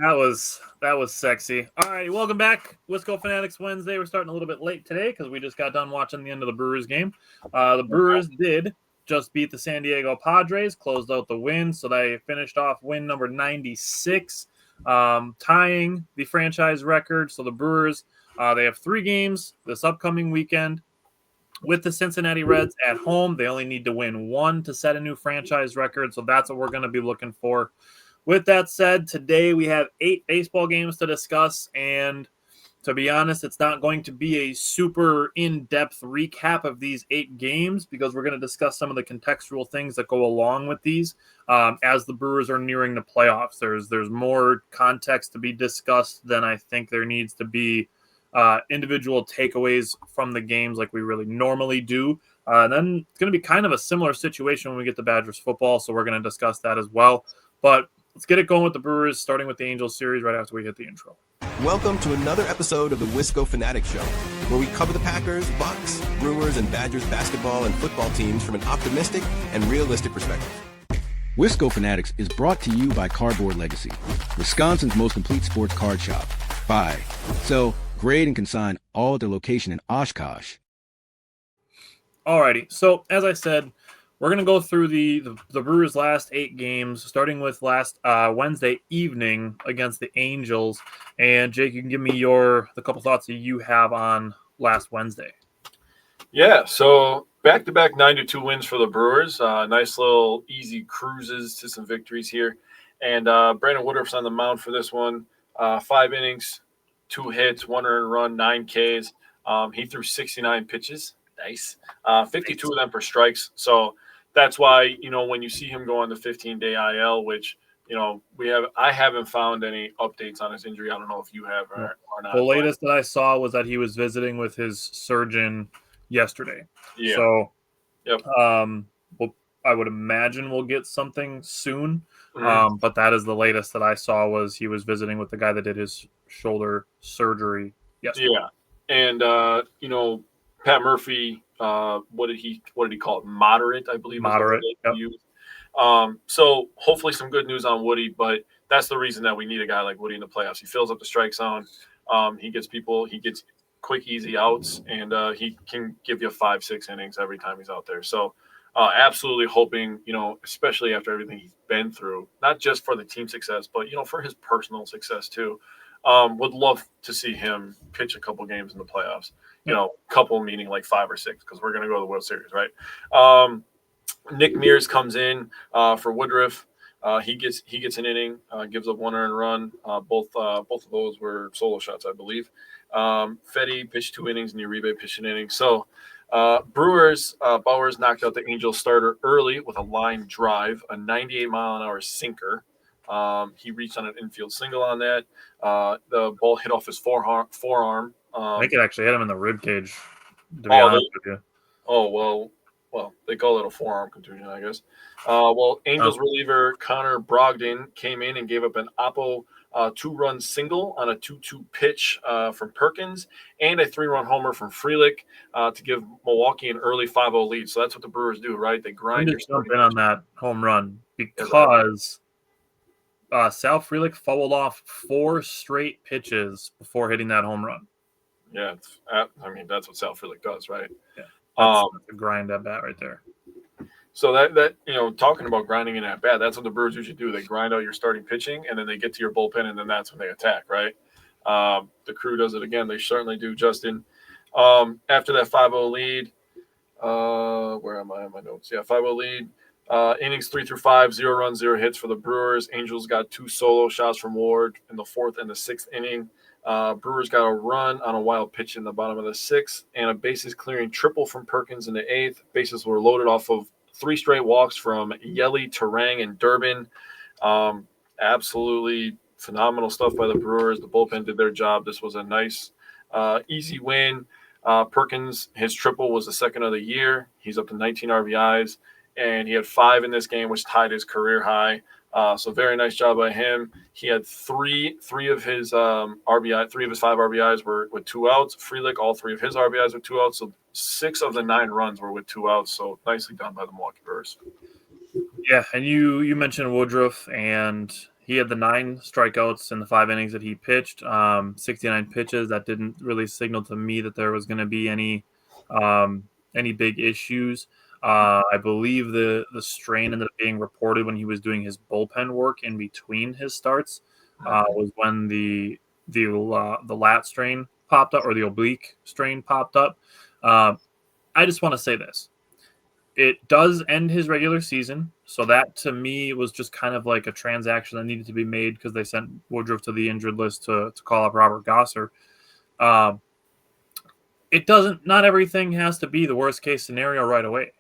That was sexy. All right, welcome back, Wisco Fanatics Wednesday. We're starting a little bit late today because we just got done watching the end of the Brewers game. The Brewers did just beat the San Diego Padres, closed out the win, so they finished off win number 96, tying the franchise record. So the Brewers they have 3 games this upcoming weekend with the Cincinnati Reds at home. They only need to win 1 to set a new franchise record, so that's what we're going to be looking for. With that said, today we have 8 baseball games to discuss, and to be honest, it's not going to be a super in-depth recap of these 8 games because we're going to discuss some of the contextual things that go along with these as the Brewers are nearing the playoffs. There's more context to be discussed than I think there needs to be individual takeaways from the games like we really normally do. And then it's going to be kind of a similar situation when we get to Badgers football, so we're going to discuss that as well. But let's get it going with the Brewers, starting with the Angels series right after we hit the intro. Welcome to another episode of the Wisco Fanatics Show, where we cover the Packers, Bucks, Brewers, and Badgers basketball and football teams from an optimistic and realistic perspective. Wisco Fanatics is brought to you by Cardboard Legacy, Wisconsin's most complete sports card shop. Buy, sell, grade, and consign all at their location in Oshkosh. Alrighty, so as I said, we're going to go through the Brewers' last 8 games, starting with last Wednesday evening against the Angels. And Jake, you can give me the couple thoughts that you have on last Wednesday. Yeah, so back-to-back 9-2 wins for the Brewers. Nice little easy cruises to some victories here. And Brandon Woodruff's on the mound for this one. 5 innings, 2 hits, 1 earned run, 9 Ks. He threw 69 pitches. Nice. 52 of them for strikes. So that's why, when you see him go on the 15-day IL, which, I haven't found any updates on his injury. I don't know if you have or not. The latest that I saw was that he was visiting with his surgeon yesterday. Yeah. So, yep. I would imagine we'll get something soon. Mm-hmm. But that is the latest that I saw was he was visiting with the guy that did his shoulder surgery yesterday. Yeah. And, Pat Murphy, what did he call it? Moderate, I believe. Moderate. Yep. So hopefully some good news on Woody, but that's the reason that we need a guy like Woody in the playoffs. He fills up the strike zone. He gets quick, easy outs, and he can give you 5-6 innings every time he's out there. So absolutely hoping, especially after everything he's been through, not just for the team success, but, for his personal success too. Would love to see him pitch a couple games in the playoffs. Couple meaning like 5 or 6 because we're going to go to the World Series, right? Nick Mears comes in for Woodruff. He gets an inning, gives up 1 earned run. Both of those were solo shots, I believe. Fetty pitched 2 innings and Uribe pitched an inning. So Brewers, Bowers knocked out the Angels starter early with a line drive, a 98-mile-an-hour sinker. He reached on an infield single on that. The ball hit off his forearm. I think it actually hit him in the rib cage, to be honest with you. Oh, well, they call it a forearm contusion, I guess. Angels reliever Connor Brogdon came in and gave up an Oppo 2-run single on a 2-2 pitch from Perkins and a 3-run homer from Frelick to give Milwaukee an early 5-0 lead. So that's what the Brewers do, right? They grind. Just jump in on that home run because Sal Frelick fouled off 4 straight pitches before hitting that home run. Yeah, that's what Sal Frelick does, right? Yeah, that's a grind at bat right there. So that talking about grinding in at bat, that's what the Brewers usually do. They grind out your starting pitching, and then they get to your bullpen, and then that's when they attack, right? The crew does it again. They certainly do, Justin. After that 5-0 lead, where am I on my notes? Yeah, 5-0 lead. Innings 3 through 5, 0 runs, 0 hits for the Brewers. Angels got 2 solo shots from Ward in the 4th and the 6th inning. Brewers got a run on a wild pitch in the bottom of the 6th and a bases clearing triple from Perkins in the 8th. Bases were loaded off of 3 straight walks from Yelly, Terang, and Durbin. Absolutely phenomenal stuff by the Brewers. The bullpen did their job. This was a nice, easy win. Perkins, his triple was the 2nd of the year. He's up to 19 RBIs, and he had 5 in this game, which tied his career high. So very nice job by him. He had three of his 5 RBIs were with 2 outs. Frelick, all 3 of his RBIs with 2 outs. So 6 of the 9 runs were with 2 outs. So nicely done by the Milwaukee Brewers. Yeah, and you mentioned Woodruff, and he had the 9 strikeouts in the 5 innings that he pitched, 69 pitches. That didn't really signal to me that there was going to be any big issues. I believe the strain ended up being reported when he was doing his bullpen work in between his starts. Was when the lat strain popped up, or the oblique strain popped up. I just want to say this. It does end his regular season, so that to me was just kind of like a transaction that needed to be made because they sent Woodruff to the injured list to call up Robert Gosser. It doesn't. Not everything has to be the worst case scenario right away.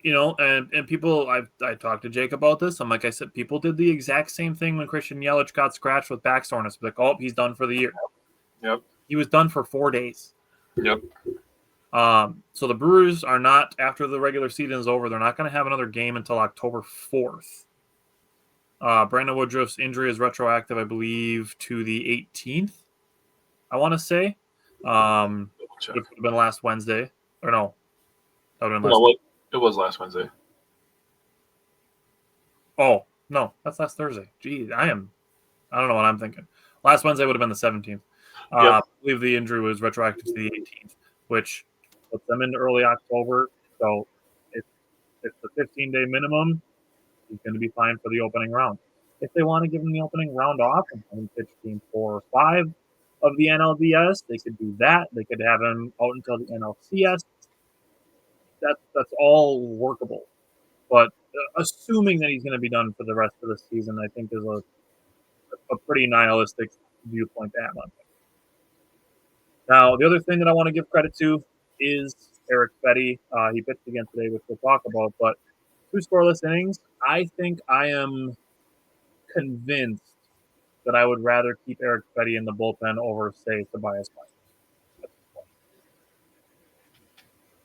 And people, I talked to Jake about this. I'm like I said, people did the exact same thing when Christian Yelich got scratched with back soreness. Like, oh, he's done for the year. Yep. He was done for 4 days. Yep. So the Brewers are not, after the regular season is over, they're not going to have another game until October 4th. Brandon Woodruff's injury is retroactive, I believe, to the 18th, I want to say. Which would have been last Wednesday. Or no. That would have been last It was last Wednesday. Oh, no. That's last Thursday. Geez, I don't know what I'm thinking. Last Wednesday would have been the 17th. I believe the injury was retroactive to the 18th, which puts them into early October. So if it's the 15-day minimum, he's going to be fine for the opening round. If they want to give him the opening round off and have him pitch game 4 or 5 of the NLDS, they could do that. They could have him out until the NLCS. That's all workable. But assuming that he's going to be done for the rest of the season, I think is a pretty nihilistic viewpoint to have on it. Now, the other thing that I want to give credit to is Eric Fetty. He pitched again today, which we'll talk about. But 2 scoreless innings, I think I am convinced that I would rather keep Eric Fetty in the bullpen over, say, Tobias Myers.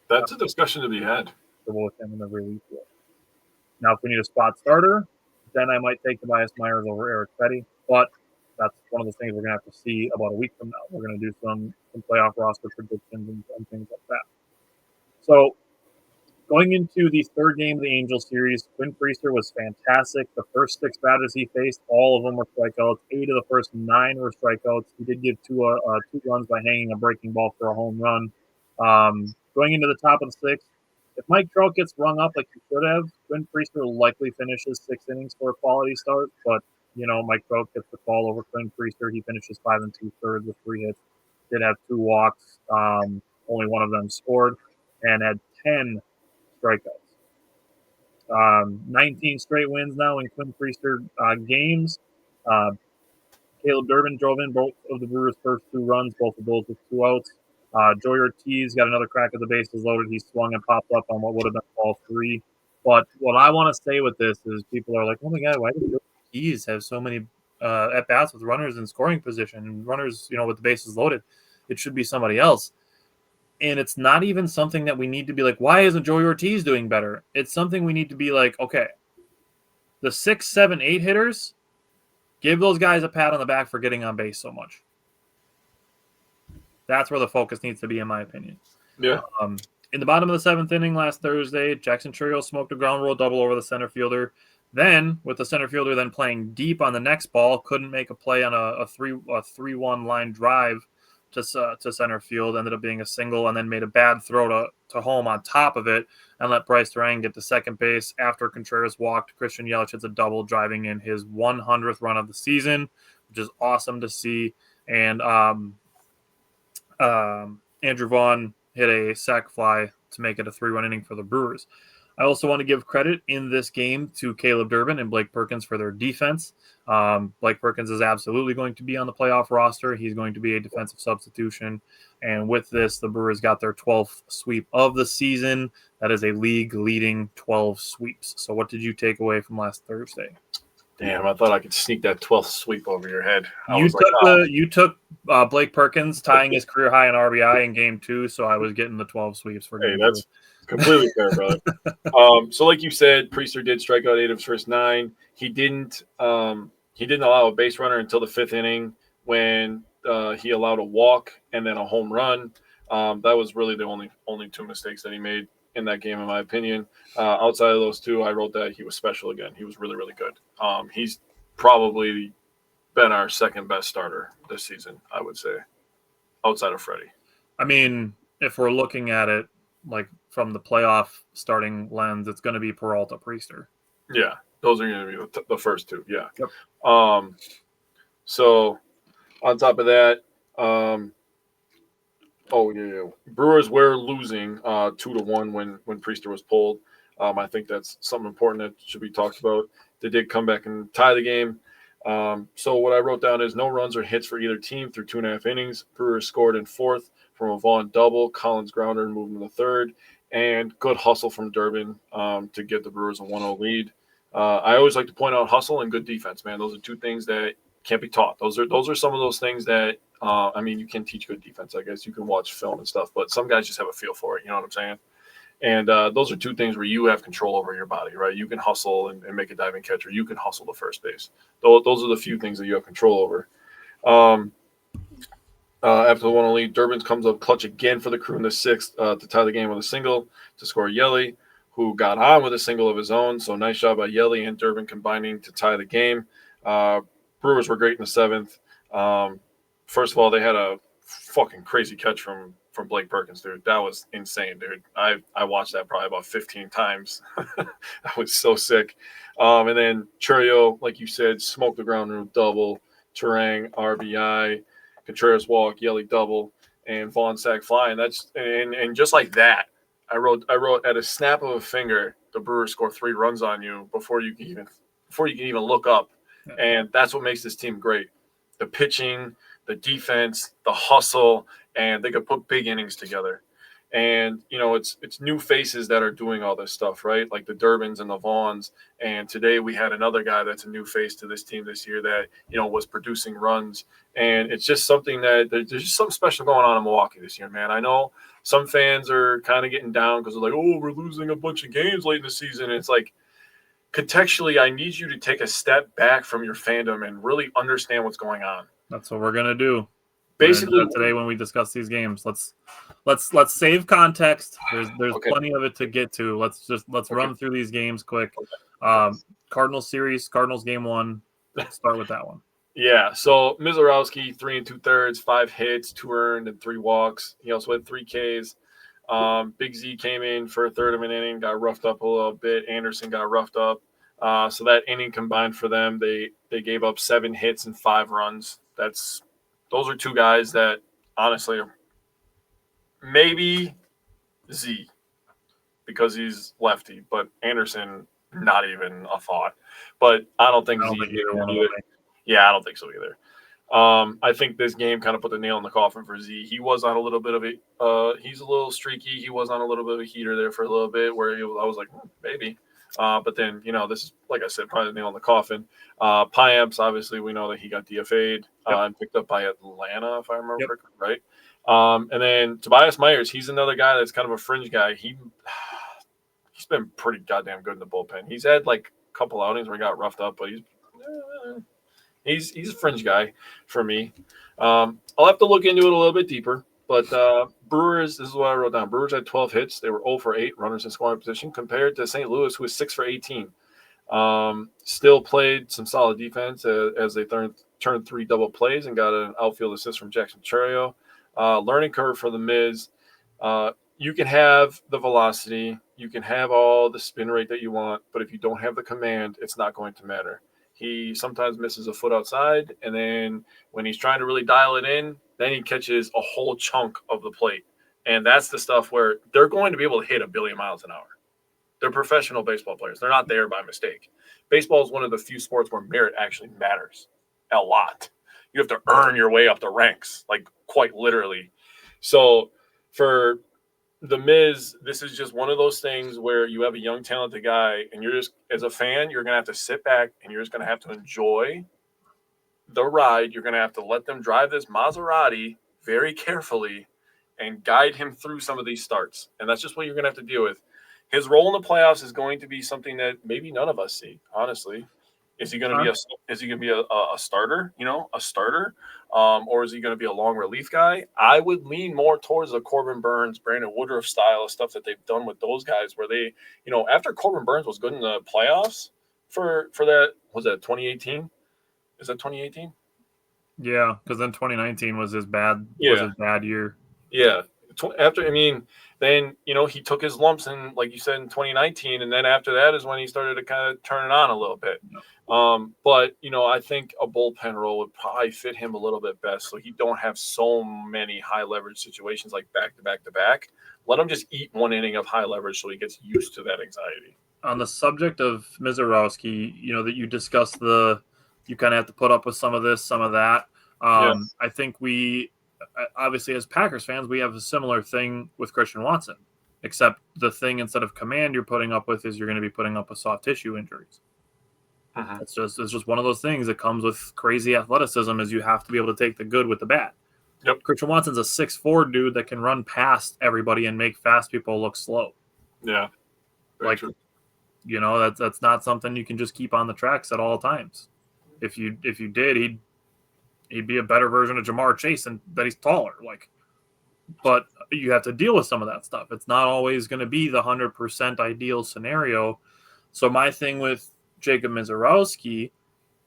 That's a discussion to be had. With him in the relief field. Now, if we need a spot starter, then I might take Tobias Myers over Eric Fetty. But that's one of the things we're going to have to see about a week from now. We're going to do some playoff roster predictions and things like that. So, going into the 3rd game of the Angels series, Quinn Priester was fantastic. The first 6 batters he faced, all of them were strikeouts. 8 of the first 9 were strikeouts. He did give 2 runs by hanging a breaking ball for a home run. Going into the top of the 6th, if Mike Trout gets rung up like he should have, Quinn Priester will likely finish his 6 innings for a quality start. But, Mike Trout gets the call over Quinn Priester. He finishes 5 2/3 with 3 hits. Did have 2 walks. Only one of them scored, and had 10 strikeouts. 19 straight wins now in Quinn Priester games. Caleb Durbin drove in both of the Brewers' first 2 runs, both of those with 2 outs. Joey Ortiz got another crack at the bases loaded. He swung and popped up on what would have been ball 3. But what I want to say with this is people are like, oh my God, why did Joey Ortiz have so many at-bats with runners in scoring position and runners, with the bases loaded? It should be somebody else. And it's not even something that we need to be like, why isn't Joey Ortiz doing better? It's something we need to be like, okay, the 6, 7, 8 hitters, give those guys a pat on the back for getting on base so much. That's where the focus needs to be, in my opinion. Yeah. In the bottom of the 7th inning last Thursday, Jackson Chourio smoked a ground rule double over the center fielder. Then, with the center fielder then playing deep on the next ball, couldn't make a play on a 3-1 line drive to center field. Ended up being a single, and then made a bad throw to home on top of it, and let Bryce Terang get to second base after Contreras walked. Christian Yelich hits a double, driving in his 100th run of the season, which is awesome to see. And Andrew Vaughn hit a sac fly to make it a 3-run inning for the Brewers. I also want to give credit in this game to Caleb Durbin and Blake Perkins for their defense. Blake Perkins is absolutely going to be on the playoff roster. He's going to be a defensive substitution. And with this, the Brewers got their 12th sweep of the season. That is a league-leading 12 sweeps. So what did you take away from last Thursday? Damn, I thought I could sneak that 12th sweep over your head. You took Blake Perkins tying his career high in RBI in Game 2, so I was getting the 12 sweeps for Game 2. That's completely fair, brother. So like you said, Priester did strike out 8 of his first 9. He didn't allow a base runner until the 5th inning when he allowed a walk and then a home run. That was really the only 2 mistakes that he made in that game, in my opinion. Outside of those two, I wrote that he was special again. He was really, really good. He's probably been our second best starter this season, I would say, outside of Freddie. I mean, if we're looking at it like from the playoff starting lens, it's going to be Peralta Priester. Yeah, those are going to be the first two. Yeah. Yep. So on top of that, Brewers were losing 2-1 when Priester was pulled. I think that's something important that should be talked about. They did come back and tie the game. So what I wrote down is no runs or hits for either team through 2.5 innings. Brewers scored in fourth from a Vaughn double, Collins grounder, and moved in the third, and good hustle from Durbin to give the Brewers a 1-0 lead. I always like to point out hustle and good defense, man. Those are two things that can't be taught. Those are some of those things that you can teach good defense. I guess you can watch film and stuff, but some guys just have a feel for it. You know what I'm saying? And those are two things where you have control over your body, right? You can hustle and make a diving catch, or you can hustle to first base. Those are the few things that you have control over. After the 1-0 lead, Durbin comes up clutch again for the Crew in the sixth to tie the game with a single to score Yelly, who got on with a single of his own. So nice job by Yelly and Durbin combining to tie the game. Brewers were great in the seventh. First of all, they had a fucking crazy catch from Blake Perkins, dude. That was insane, dude. I watched that probably about 15 times. I was so sick. And then Churio, like you said, smoked the ground rule double. Turang, RBI, Contreras walk, Yelly double, and Vaughn sack fly. And just like that, I wrote at a snap of a finger, the Brewers score 3 runs on you before you can even look up. And that's what makes this team great. The pitching, the defense, the hustle, and they could put big innings together. And, it's new faces that are doing all this stuff, right? Like the Durbins and the Vaughns. And today we had another guy that's a new face to this team this year that, was producing runs. And it's just something that there's just something special going on in Milwaukee this year, man. I know some fans are kind of getting down because they're like, oh, we're losing a bunch of games late in the season. And it's like, contextually, I need you to take a step back from your fandom and really understand what's going on. That's what we're going to do. Basically today when we discuss these games, let's save context. There's okay. Plenty of it to get to. Let's run through these games quick. Cardinals series, Cardinals game 1. Let's start with that one. Yeah. So Mizorowski, 3 2/3, 5 hits, 2 earned, and 3 walks. He also had 3 Ks. Big Z came in for a third of an inning, got roughed up a little bit. Anderson got roughed up. So that inning combined for them, they gave up 7 hits and 5 runs. Those are 2 guys that honestly are maybe Z because he's lefty, but Anderson, not even a thought. But I don't think Z either one either. Yeah, I don't think so either. I think this game kind of put the nail in the coffin for Z. He was on a little bit of he's a little streaky. He was on a little bit of a heater there for a little bit where I was like, maybe. But then, this is, like I said, probably the nail in the coffin. Piamps, obviously, we know that he got DFA'd and picked up by Atlanta, if I remember correctly, right? And then Tobias Myers, he's another guy that's kind of a fringe guy. He's been pretty goddamn good in the bullpen. He's had like a couple outings where he got roughed up, but he's a fringe guy for me. I'll have to look into it a little bit deeper. But Brewers, this is what I wrote down. Brewers had 12 hits. They were 0 for 8 runners in scoring position compared to St. Louis, who was 6 for 18. Still played some solid defense as they turned 3 double plays and got an outfield assist from Jackson Churio. Learning curve for the Miz. You can have the velocity. You can have all the spin rate that you want. But if you don't have the command, it's not going to matter. He sometimes misses a foot outside. And then when he's trying to really dial it in, then he catches a whole chunk of the plate. And that's the stuff where they're going to be able to hit 1 billion miles an hour. They're professional baseball players. They're not there by mistake. Baseball is one of the few sports where merit actually matters a lot. You have to earn your way up the ranks, like quite literally. So for the Miz, this is just one of those things where you have a young, talented guy, and you're just, as a fan, you're going to have to sit back and you're just going to have to enjoy the ride. You're going to have to let them drive this Maserati very carefully and guide him through some of these starts. And that's just what you're going to have to deal with. His role in the playoffs is going to be something that maybe none of us see, honestly. Is he going to be a starter? A starter, or is he going to be a long relief guy? I would lean more towards the Corbin Burns, Brandon Woodruff style of stuff that they've done with those guys, where they, after Corbin Burns was good in the playoffs for that, was that 2018? Is that 2018? Yeah, because then 2019 was his bad year. Yeah. Then, he took his lumps in, like you said, in 2019. And then after that is when he started to kind of turn it on a little bit. But, I think a bullpen role would probably fit him a little bit best. So he don't have so many high leverage situations like back to back to back. Let him just eat one inning of high leverage so he gets used to that anxiety. On the subject of Mizorowski, that you discussed you kind of have to put up with some of this, some of that. I think we, obviously as Packers fans, we have a similar thing with Christian Watson, except the thing instead of command you're putting up with is you're going to be putting up with soft tissue injuries. It's just one of those things that comes with crazy athleticism is you have to be able to take the good with the bad. Yep. Christian Watson's a 6'4" dude that can run past everybody and make fast people look slow. Yeah. Very true. That's not something you can just keep on the tracks at all times. If you did, he'd be a better version of Jamar Chase and that he's taller. But you have to deal with some of that stuff. It's not always going to be the 100% ideal scenario. So my thing with Jacob Mizorowski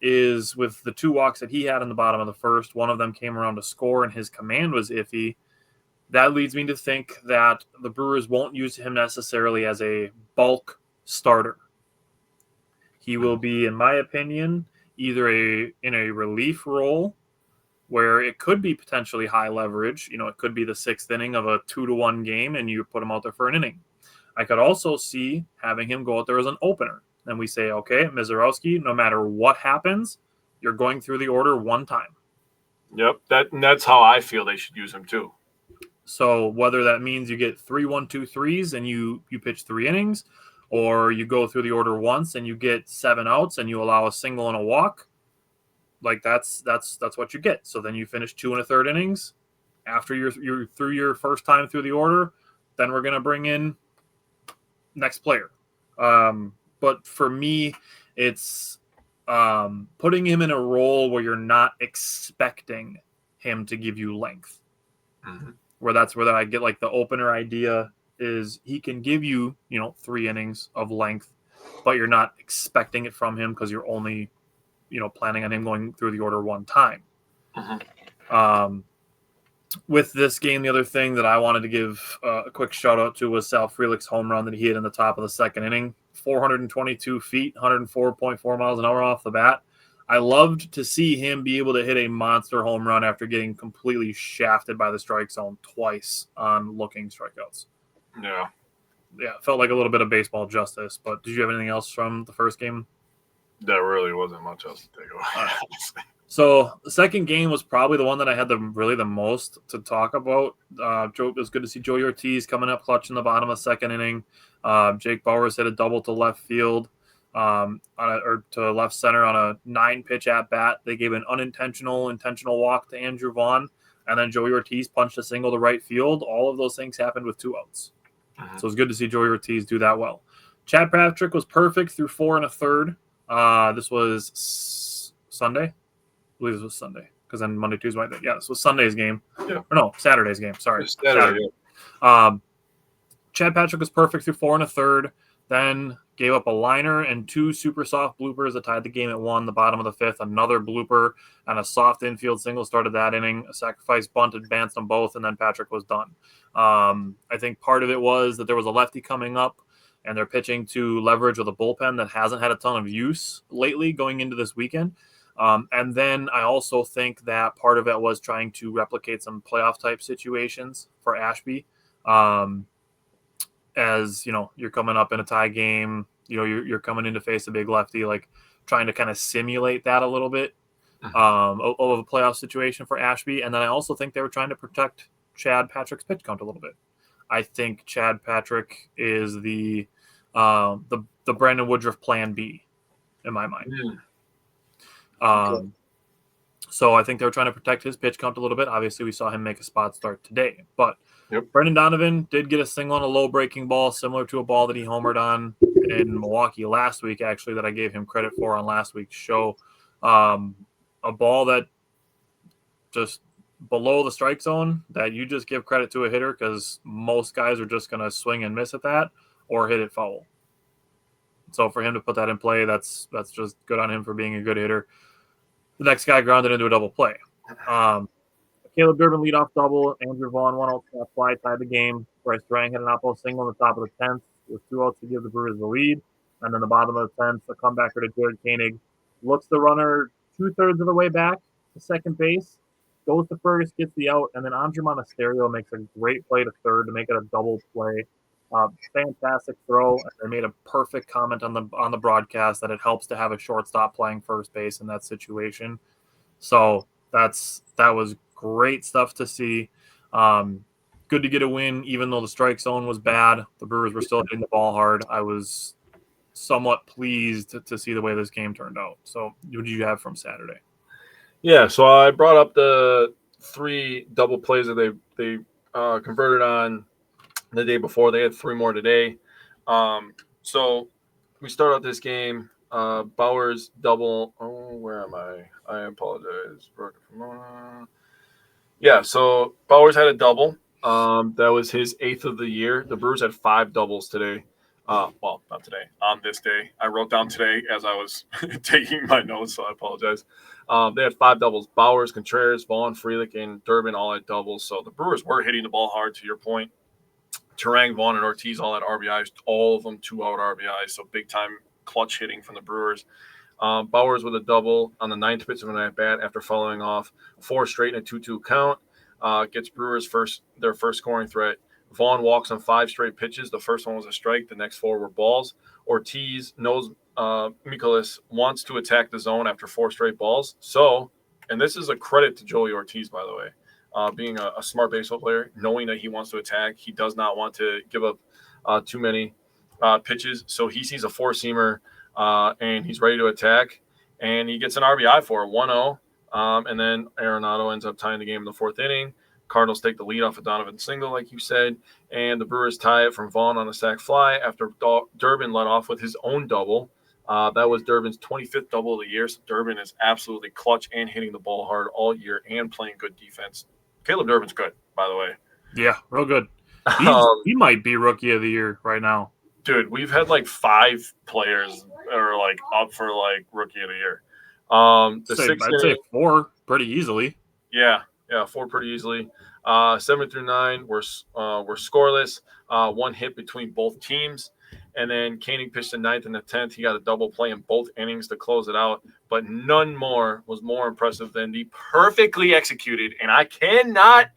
is with the 2 walks that he had in the bottom of the first, one of them came around to score and his command was iffy. That leads me to think that the Brewers won't use him necessarily as a bulk starter. He will be, in my opinion, either in a relief role where it could be potentially high leverage. It could be the 6th inning of a 2-1 game and you put him out there for an inning. I could also see having him go out there as an opener. And we say, okay, Mizorowski, no matter what happens, you're going through the order one time. Yep, that's how I feel they should use him too. So whether that means you get 3 1-2-3s and you pitch 3 innings, or you go through the order once and you get 7 outs and you allow a single and a walk, that's what you get. So then you finish 2 1/3 innings. After you're through your first time through the order, then we're gonna bring in next player. But for me, it's putting him in a role where you're not expecting him to give you length. Mm-hmm. Where I get the opener idea is he can give you 3 innings of length, but you're not expecting it from him because you're only planning on him going through the order one time. Mm-hmm. With this game, the other thing that I wanted to give a quick shout out to was Sal Frelick's home run that he hit in the top of the 2nd inning. 422 feet, 104.4 miles an hour off the bat. I loved to see him be able to hit a monster home run after getting completely shafted by the strike zone twice on looking strikeouts. Yeah, it felt like a little bit of baseball justice. But did you have anything else from the first game? There really wasn't much else to take away. So the second game was probably the one that I had the most to talk about. It was good to see Joey Ortiz coming up clutch in the bottom of the 2nd inning. Jake Bauers hit a double to left field, to left center on a 9-pitch at bat. They gave an intentional walk to Andrew Vaughn, and then Joey Ortiz punched a single to right field. All of those things happened with 2 outs. Mm-hmm. So it was good to see Joey Ortiz do that well. Chad Patrick was perfect through 4 1/3. This was Sunday. I believe this was Sunday because then Monday, Tuesday, Wednesday. Yeah, this was Sunday's game. Yeah. Or no, Saturday's game. Sorry. Saturday. Chad Patrick was perfect through 4 1/3, then gave up a liner and 2 super soft bloopers that tied the game at 1, the bottom of the 5th. Another blooper and a soft infield single started that inning. A sacrifice bunt advanced them both, and then Patrick was done. I think part of it was that there was a lefty coming up, and they're pitching to leverage with a bullpen that hasn't had a ton of use lately going into this weekend. And then I also think that part of it was trying to replicate some playoff type situations for Ashby. As you're coming up in a tie game, you're coming in to face a big lefty, trying to kind of simulate that a little bit of a playoff situation for Ashby. And then I also think they were trying to protect Chad Patrick's pitch count a little bit. I think Chad Patrick is the Brandon Woodruff plan B in my mind. Okay. So I think they were trying to protect his pitch count a little bit. Obviously, we saw him make a spot start today. But Brendan Donovan did get a single on a low breaking ball, similar to a ball that he homered on in Milwaukee last week, actually, that I gave him credit for on last week's show. A ball that just below the strike zone that you just give credit to a hitter because most guys are just going to swing and miss at that or hit it foul. So for him to put that in play, that's just good on him for being a good hitter. The next guy grounded into a double play. Caleb Durbin leadoff double. Andrew Vaughn 1-out fly tied the game. Bryce Durang hit an oppo single in the top of the 10th with 2 outs to give the Brewers the lead. And then the bottom of the 10th, a comebacker to Jared Koenig. Looks the runner 2/3 of the way back to second base. Goes to first, gets the out, and then Andre Monasterio makes a great play to third to make it a double play. Fantastic throw. And they made a perfect comment on the broadcast that it helps to have a shortstop playing first base in that situation. So that was great stuff to see. Good to get a win, even though the strike zone was bad. The Brewers were still hitting the ball hard. I was somewhat pleased to see the way this game turned out. So what did you have from Saturday? Yeah, so I brought up the 3 double plays that they converted on the day before. They had 3 more today. So we start out this game. Bauer's double. Oh, where am I? I apologize. Yeah, so Bauer's had a double. That was his 8th of the year. The Brewers had 5 doubles today. Well, not today. On this day. I wrote down today as I was taking my notes, so I apologize. They had 5 doubles. Bauers, Contreras, Vaughn, Frelick, and Durbin all had doubles. So the Brewers were hitting the ball hard, to your point. Turang, Vaughn, and Ortiz all had RBIs. All of them 2-out RBIs. So big-time clutch hitting from the Brewers. Bauers with a double on the 9th pitch of an at-bat after following off 4 straight in a 2-2 count. Gets Brewers their first scoring threat. Vaughn walks on 5 straight pitches. The first one was a strike. The next 4 were balls. Ortiz knows Mikolas wants to attack the zone after 4 straight balls. So, and this is a credit to Joey Ortiz, by the way, being a smart baseball player, knowing that he wants to attack. He does not want to give up too many pitches. So he sees a 4-seamer and he's ready to attack. And he gets an RBI for it, 1-0. And then Arenado ends up tying the game in the 4th inning. Cardinals take the lead off of Donovan single, like you said, and the Brewers tie it from Vaughn on a sac fly after Durbin led off with his own double. That was Durbin's 25th double of the year, so Durbin is absolutely clutch and hitting the ball hard all year and playing good defense. Caleb Durbin's good, by the way. Yeah, real good. He might be Rookie of the Year right now. Dude, we've had like 5 players that are like up for like Rookie of the Year. I'd say 4 pretty easily. Yeah, 4 pretty easily. 7 through 9 were scoreless. 1 hit between both teams. And then Koenig pitched the 9th and the 10th. He got a double play in both innings to close it out. But none more was more impressive than the perfectly executed, and I cannot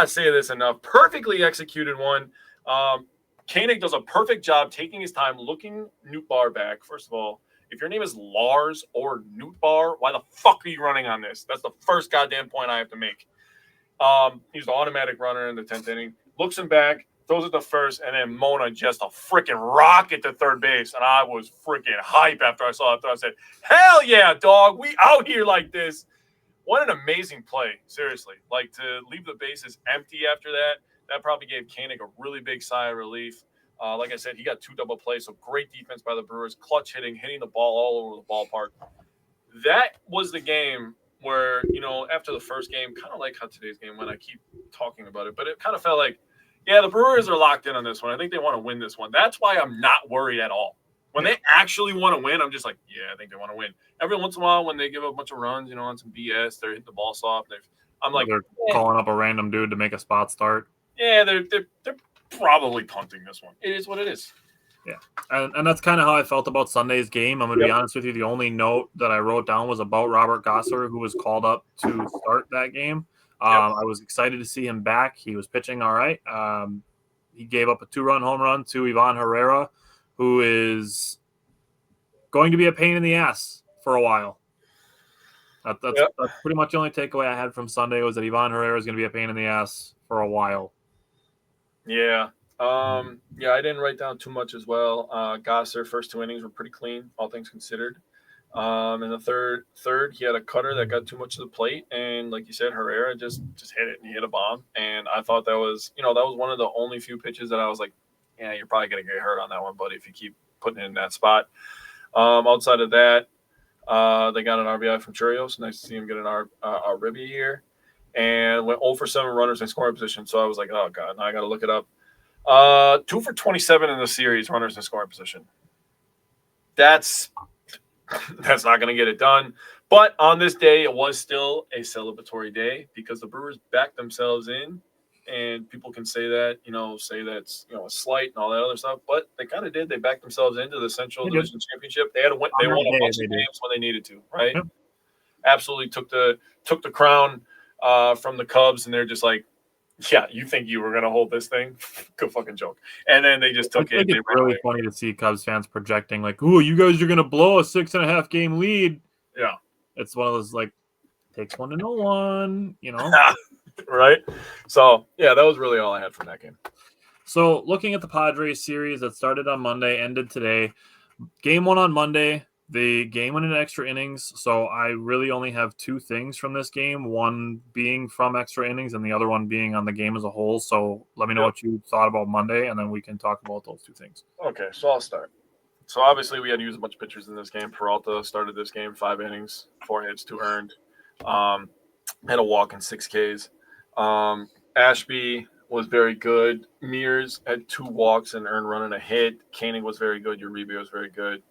say this enough, perfectly executed one. Koenig does a perfect job taking his time, looking Nootbaar back. First of all, if your name is Lars or Nootbaar, why the fuck are you running on this? That's the first goddamn point I have to make. He's the automatic runner in the 10th inning. Looks him back, throws it to first, and then Mona just a freaking rocket to third base. And I was freaking hype after I saw it. I said, hell yeah, dog. We out here like this. What an amazing play, seriously. Like, to leave the bases empty after that probably gave Koenig a really big sigh of relief. Like I said, he got 2 double plays, so great defense by the Brewers, clutch hitting the ball all over the ballpark. That was the game where, after the first game, kind of like how today's game went, I keep talking about it, but it kind of felt like, yeah, the Brewers are locked in on this one. I think they want to win this one. That's why I'm not worried at all. When they actually want to win, I'm just like, yeah, I think they want to win. Every once in a while, when they give up a bunch of runs, on some BS, they're hitting the ball soft. I'm like, they're calling up a random dude to make a spot start. Yeah, they're probably punting this one. It is what it is. Yeah, and that's kind of how I felt about Sunday's game. I'm going to be honest with you. The only note that I wrote down was about Robert Gosser, who was called up to start that game. I was excited to see him back. He was pitching all right. He gave up a 2-run home run to Ivan Herrera, who is going to be a pain in the ass for a while. That's pretty much the only takeaway I had from Sunday was that Ivan Herrera is going to be a pain in the ass for a while. Yeah. I didn't write down too much as well. Gosser, first 2 innings were pretty clean, all things considered. In the third, he had a cutter that got too much to the plate, and like you said, Herrera just hit it and he hit a bomb. And I thought that was one of the only few pitches that I was like, yeah, you're probably going to get hurt on that one, buddy, if you keep putting it in that spot. Outside of that, they got an RBI from Churios. Nice to see him get an ribby here. And went 0 for 7 runners in scoring position. So I was like, oh, God, now I got to look it up. 2 for 27 in the series, runners in scoring position. That's not going to get it done. But on this day, it was still a celebratory day because the Brewers backed themselves in. And people can say that, say that's, a slight and all that other stuff. But they kind of did. They backed themselves into the Central Division Championship. They had to win. They won a bunch of games when they needed to, right? Yep. Absolutely took the crown from the Cubs, and they're just like, yeah, you think you were going to hold this thing? Good fucking joke. And then they just took it. It's really funny to see Cubs fans projecting like, ooh, you guys are going to blow a 6.5 game lead. Yeah. It's one of those, like, takes one to know one, Right? So, yeah, that was really all I had from that game. So, looking at the Padres series that started on Monday, ended today. Game 1 on Monday. The game went into extra innings, so I really only have 2 things from this game, one being from extra innings and the other one being on the game as a whole. So let me know what you thought about Monday, and then we can talk about those 2 things. Okay, so I'll start. So obviously we had to use a bunch of pitchers in this game. Peralta started this game, 5 innings, 4 hits, 2 earned, had a walk and 6 Ks. Ashby was very good. Mears had 2 walks and earned run and a hit. Koenig was very good. Uribe was very good.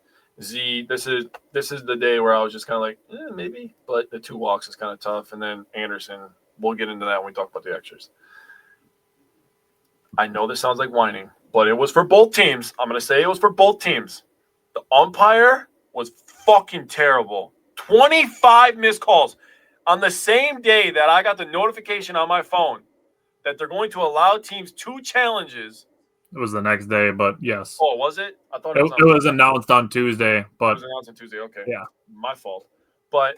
Z, this is the day where I was just kind of like, maybe, but the 2 walks is kind of tough. And then Anderson, we'll get into that when we talk about the extras. I know this sounds like whining, but it was for both teams. I'm going to say it was for both teams. The umpire was fucking terrible. 25 missed calls on the same day that I got the notification on my phone that they're going to allow teams 2 challenges. It was the next day, but yes. Oh, was it? I thought it was announced on Tuesday, but it was announced on Tuesday. Okay, yeah, my fault. But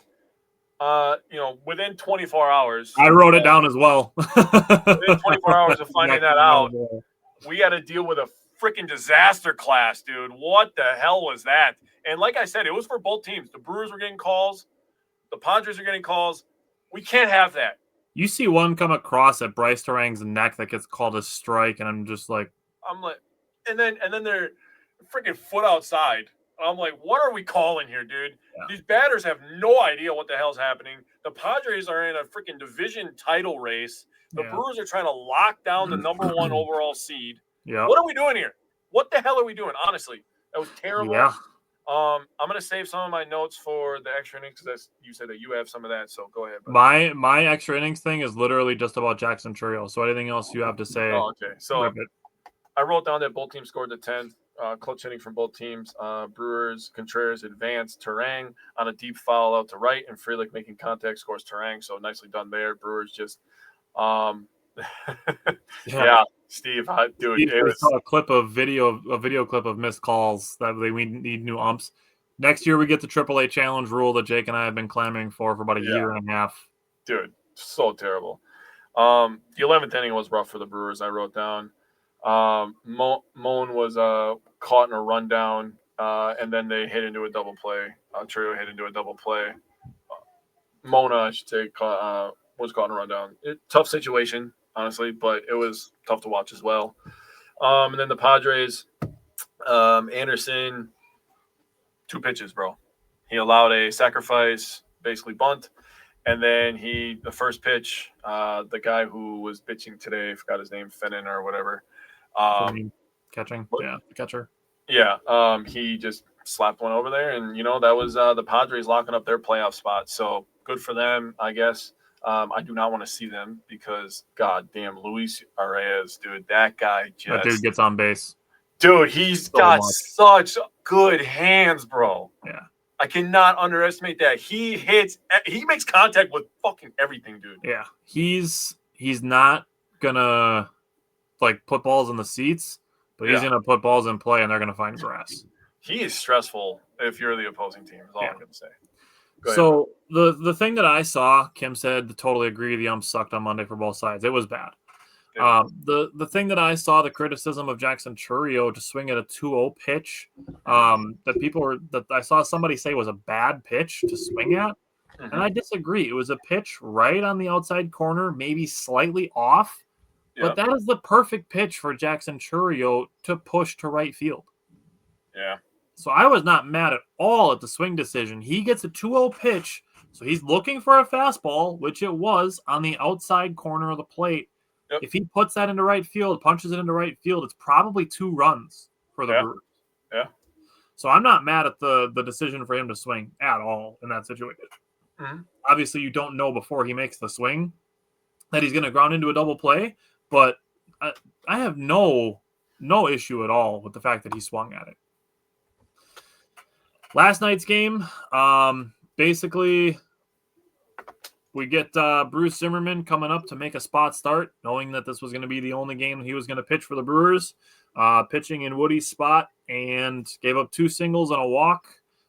within 24 hours, I wrote it down as well. Within 24 hours of finding that out, we had to deal with a freaking disaster class, dude. What the hell was that? And like I said, it was for both teams. The Brewers were getting calls, the Padres are getting calls. We can't have that. You see one come across at Bryce Terang's neck that gets called a strike, and I'm like, and then they're freaking foot outside. I'm like, what are we calling here, dude? Yeah. These batters have no idea what the hell's happening. The Padres are in a freaking division title race. The Brewers are trying to lock down the number 1 overall seed. Yeah. What are we doing here? What the hell are we doing? Honestly, that was terrible. Yeah. I'm gonna save some of my notes for the extra innings because you said that you have some of that. So go ahead. Buddy. My extra innings thing is literally just about Jackson Churios. So anything else you have to say? Oh, okay. So I wrote down that both teams scored the 10th. Clutch hitting from both teams. Brewers, Contreras advanced. Terang on a deep foul out to right, and Frelick making contact scores Terang. So nicely done there. Brewers just, yeah. Steve, dude, I saw a video clip of missed calls that we need new umps. Next year we get the AAA challenge rule that Jake and I have been clamoring for about a year and a half. Dude, so terrible. The 11th inning was rough for the Brewers. I wrote down. Moan was caught in a rundown, and then they hit into a double play. Trio hit into a double play. Mona, I should say, was caught in a rundown. Tough situation, honestly, but it was tough to watch as well. And then the Padres, Anderson, 2 pitches, bro. He allowed a sacrifice, basically bunt. And then the first pitch, the guy who was pitching today, I forgot his name, Fennon or whatever. Catching, the catcher. Yeah, he just slapped one over there, and that was the Padres locking up their playoff spot. So good for them, I guess. I do not want to see them because, goddamn, Luis Arias, dude, that guy that dude gets on base. Dude, he's got such good hands, bro. Yeah, I cannot underestimate that. He makes contact with fucking everything, dude. Yeah, he's not gonna put balls in the seats, but he's gonna put balls in play, and they're gonna find grass. He is stressful if you're the opposing team. Is all I'm gonna say. So the thing that I saw, Kim said, totally agree. The umps sucked on Monday for both sides. It was bad. The thing that I saw, the criticism of Jackson Churios to swing at a 2-0 pitch, that I saw somebody say was a bad pitch to swing at, and I disagree. It was a pitch right on the outside corner, maybe slightly off, But that is the perfect pitch for Jackson Chourio to push to right field. Yeah. So I was not mad at all at the swing decision. He gets a 2-0 pitch, so he's looking for a fastball, which it was on the outside corner of the plate. Yep. If he puts that into right field, punches it into right field, it's probably 2 runs for the Brewers. Yeah. So I'm not mad at the decision for him to swing at all in that situation. Mm-hmm. Obviously, you don't know before he makes the swing that he's going to ground into a double play, but I have no issue at all with the fact that he swung at it. Last night's game, basically, we get Bruce Zimmerman coming up to make a spot start, knowing that this was going to be the only game he was going to pitch for the Brewers, pitching in Woody's spot, and gave up 2 singles and a walk,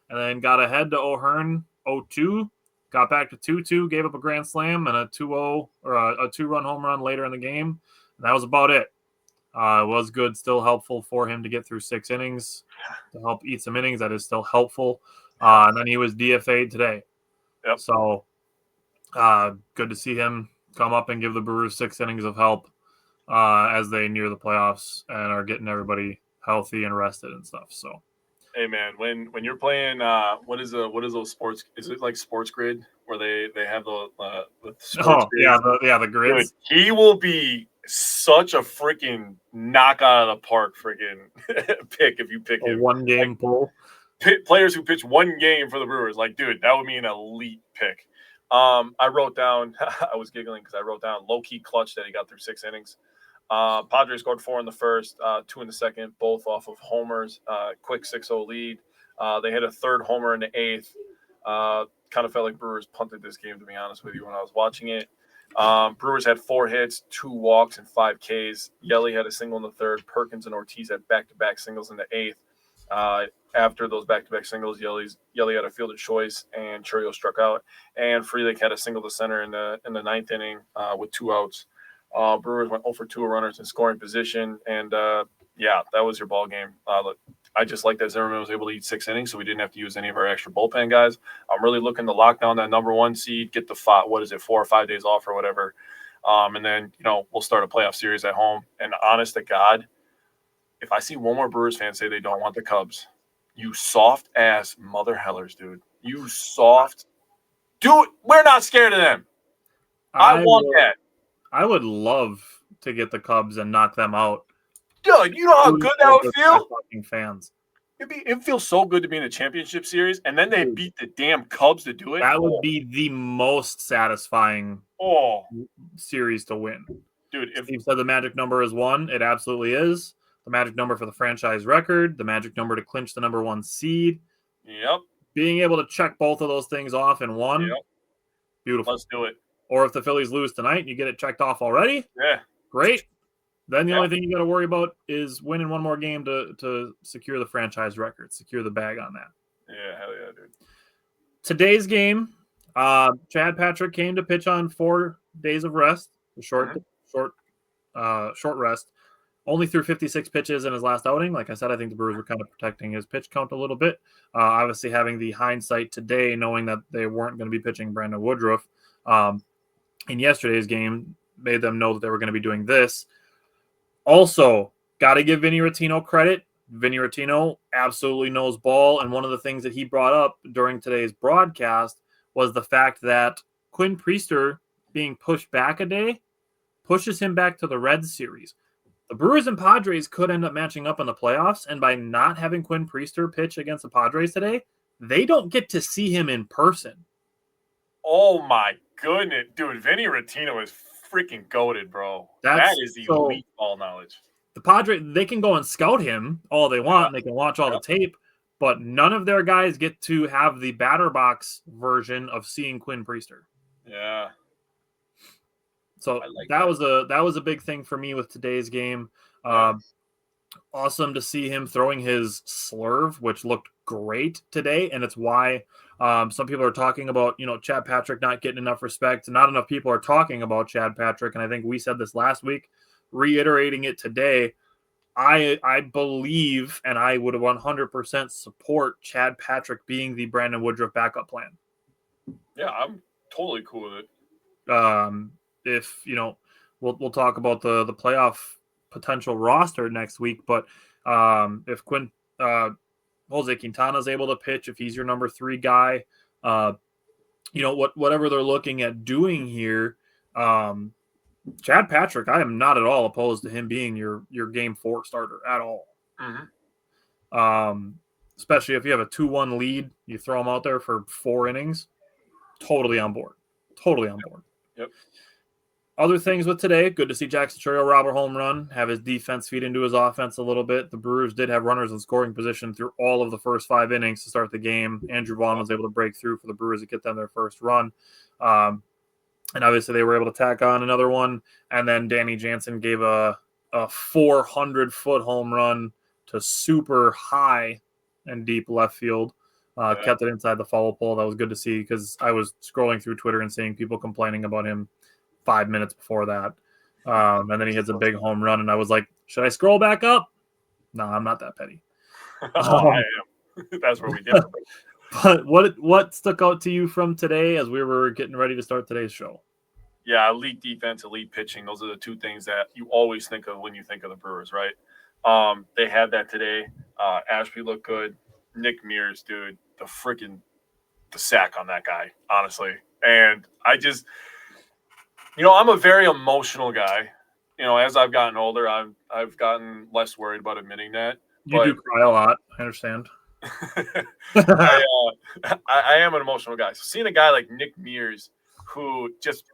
and then got ahead to O'Hearn 0-2, got back to 2-2, gave up a grand slam and a 2-0 or a 2-run home run later in the game. And that was about it. It was good, still helpful for him to get through 6 innings, to help eat some innings. That is still helpful. And then he was DFA'd today. Yep. So good to see him come up and give the Brewers 6 innings of help as they near the playoffs and are getting everybody healthy and rested and stuff. So, hey man, when you're playing, what is those sports? Is it like Sports Grid where they have the sports grids? the grids. Dude, he will be such a freaking knock out of the park freaking pick if you pick him. 1 game pull. Players who pitch 1 game for the Brewers, like, dude, that would be an elite pick. I wrote down, I was giggling because I wrote down low-key clutch that he got through 6 innings. Padres scored 4 in the first, 2 in the second, both off of homers, quick 6-0 lead. They hit a 3rd homer in the 8th. Kind of felt like Brewers punted this game, to be honest with you, when I was watching it. Brewers had 4 hits, 2 walks, and 5 Ks. Yelly had a single in the 3rd. Perkins and Ortiz had back-to-back singles in the 8th. After those back-to-back singles, Yelly had a fielded choice, and Chourio struck out. And Frelick had a single to center in the 9th inning with 2 outs. Brewers went 0 for 2 runners in scoring position, and that was your ball game. I just like that Zimmerman was able to eat 6 innings, so we didn't have to use any of our extra bullpen guys. I'm really looking to lock down that number 1 seed, get the 4 or 5 days off or whatever, and then we'll start a playoff series at home. And honest to God, if I see one more Brewers fan say they don't want the Cubs, you soft ass mother hellers, dude. You soft. Dude, we're not scared of them. I want that. I would love to get the Cubs and knock them out. Dude, you know how good that would feel? Fucking fans. It feels so good to be in the championship series, and then they beat the damn Cubs to do it. That would be the most satisfying series to win. Dude, if Steve said the magic number is 1, it absolutely is. The magic number for the franchise record, the magic number to clinch the number 1 seed. Yep. Being able to check both of those things off in one, yep. Beautiful. Let's do it. Or if the Phillies lose tonight and you get it checked off already, yeah, great. Then the only thing you got to worry about is winning 1 more game to secure the franchise record, secure the bag on that. Yeah, hell yeah, dude. Today's game, Chad Patrick came to pitch on 4 days of rest, short rest. Only threw 56 pitches in his last outing. Like I said, I think the Brewers were kind of protecting his pitch count a little bit. Obviously, having the hindsight today, knowing that they weren't going to be pitching Brandon Woodruff in yesterday's game, made them know that they were going to be doing this. Also, got to give Vinny Rottino credit. Vinny Rottino absolutely knows ball, and one of the things that he brought up during today's broadcast was the fact that Quinn Priester being pushed back a day pushes him back to the Reds series. The Brewers and Padres could end up matching up in the playoffs, and by not having Quinn Priester pitch against the Padres today, they don't get to see him in person. Oh, my goodness. Dude, Vinny Rottino is freaking goated, bro. That is elite ball knowledge. The Padres, they can go and scout him all they want. And they can watch all the tape, but none of their guys get to have the batter box version of seeing Quinn Priester. Yeah. So that was a big thing for me with today's game. Awesome to see him throwing his slurve, which looked great today, and it's why some people are talking about Chad Patrick not getting enough respect. Not enough people are talking about Chad Patrick, and I think we said this last week, reiterating it today. I believe, and I would 100% support Chad Patrick being the Brandon Woodruff backup plan. Yeah, I'm totally cool with it. If we'll talk about the playoff potential roster next week. But if Jose Quintana is able to pitch, if he's your number 3 guy, whatever they're looking at doing here, Chad Patrick, I am not at all opposed to him being your game 4 starter at all. Especially if you have a 2-1 lead, you throw him out there for 4 innings. Totally on board. Yep. Other things with today, good to see Jackson Chourio rob a home run, have his defense feed into his offense a little bit. The Brewers did have runners in scoring position through all of the first 5 innings to start the game. Andrew Vaughn was able to break through for the Brewers to get them their first run. And obviously they were able to tack on another one. And then Danny Jansen gave a 400-foot home run to super high and deep left field. Kept it inside the foul pole. That was good to see because I was scrolling through Twitter and seeing people complaining about him 5 minutes before that. And then he hits a big home run, and I was like, should I scroll back up? No, I'm not that petty. I am. That's where we differ. But what stuck out to you from today as we were getting ready to start today's show? Yeah, elite defense, elite pitching. Those are the 2 things that you always think of when you think of the Brewers, right? They had that today. Ashby looked good. Nick Mears, dude, the sack on that guy, honestly. And I just, I'm a very emotional guy. As I've gotten older, I've gotten less worried about admitting that. You do cry a lot. I understand. I am an emotional guy. So seeing a guy like Nick Mears, who just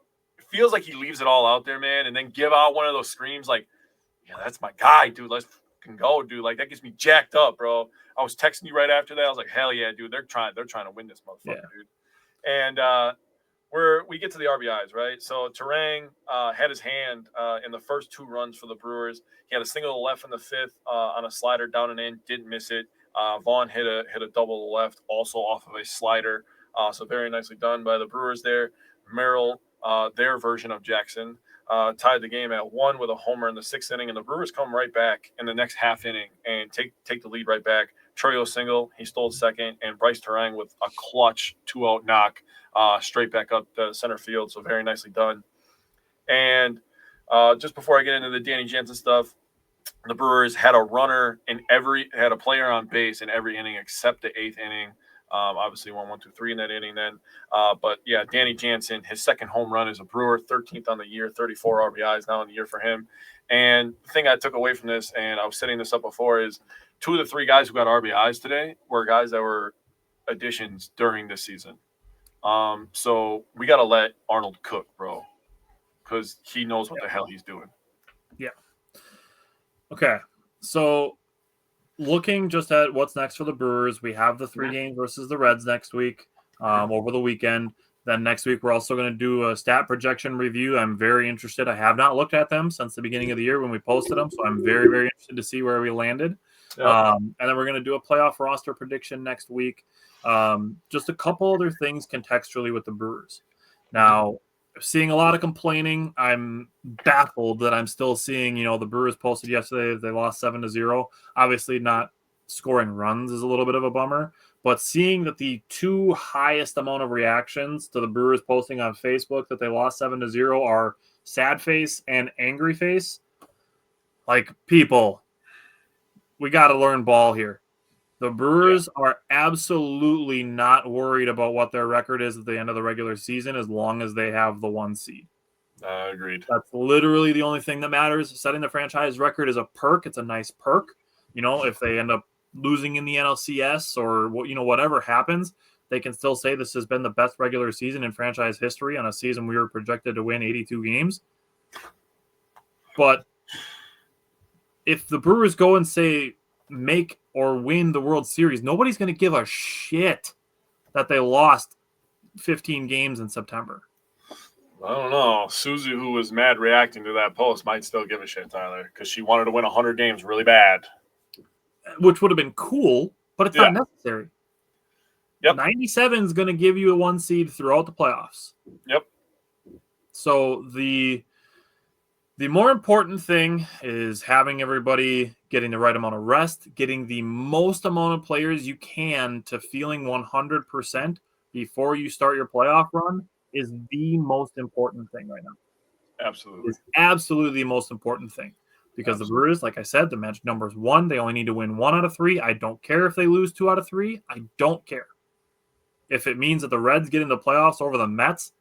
feels like he leaves it all out there, man, and then give out one of those screams like, yeah, that's my guy, dude. Let's fucking go, dude. Like, that gets me jacked up, bro. I was texting you right after that. I was like, hell yeah, dude. They're trying to win this motherfucker, dude. And we get to the RBIs, right? So Terang had his hand in the first 2 runs for the Brewers. He had a single to the left in the 5th on a slider down and in, didn't miss it. Vaughn hit a double to the left, also off of a slider. So very nicely done by the Brewers there. Merrill, their version of Jackson, tied the game at 1 with a homer in the 6th inning, and the Brewers come right back in the next half inning and take the lead right back. Chourio single, he stole second, and Bryce Terang with a clutch 2-out knock straight back up the center field. So very nicely done. And just before I get into the Danny Jansen stuff, the Brewers had a player on base in every inning except the 8th inning. Obviously 1, 2, 3 in that inning then. But yeah, Danny Jansen, his second home run as a Brewer, 13th on the year, 34 RBIs now in the year for him. And the thing I took away from this, and I was setting this up before, is 2 of the 3 guys who got RBIs today were guys that were additions during this season. So we got to let Arnold cook, bro, because he knows what the hell he's doing. Yeah. Okay. So looking just at what's next for the Brewers, we have the 3 games versus the Reds next week over the weekend. Then next week, we're also going to do a stat projection review. I'm very interested. I have not looked at them since the beginning of the year when we posted them, so I'm very, very interested to see where we landed. Yep. And then we're going to do a playoff roster prediction next week. Just a couple other things contextually with the Brewers. Now, seeing a lot of complaining. I'm baffled that I'm still seeing, the Brewers posted yesterday they lost 7-0. Obviously not scoring runs is a little bit of a bummer, but seeing that the 2 highest amount of reactions to the Brewers posting on Facebook that they lost 7-0 are sad face and angry face. Like, people, we got to learn ball here. The Brewers are absolutely not worried about what their record is at the end of the regular season as long as they have the 1 seed. Agreed. That's literally the only thing that matters. Setting the franchise record is a perk. It's a nice perk. If they end up losing in the NLCS or whatever happens, they can still say this has been the best regular season in franchise history on a season we were projected to win 82 games. But if the Brewers go and say make or win the World Series, nobody's going to give a shit that they lost 15 games in September. I don't know. Susie, who was mad reacting to that post, might still give a shit, Tyler, because she wanted to win 100 games really bad. Which would have been cool, but it's not necessary. Yep. 97 is going to give you a 1 seed throughout the playoffs. Yep. So the more important thing is having everybody getting the right amount of rest, getting the most amount of players you can to feeling 100% before you start your playoff run is the most important thing right now. Absolutely. It's absolutely the most important thing. Because the Brewers, like I said, the magic number is 1. They only need to win 1 out of 3. I don't care if they lose 2 out of 3. I don't care. If it means that the Reds get into the playoffs over the Mets,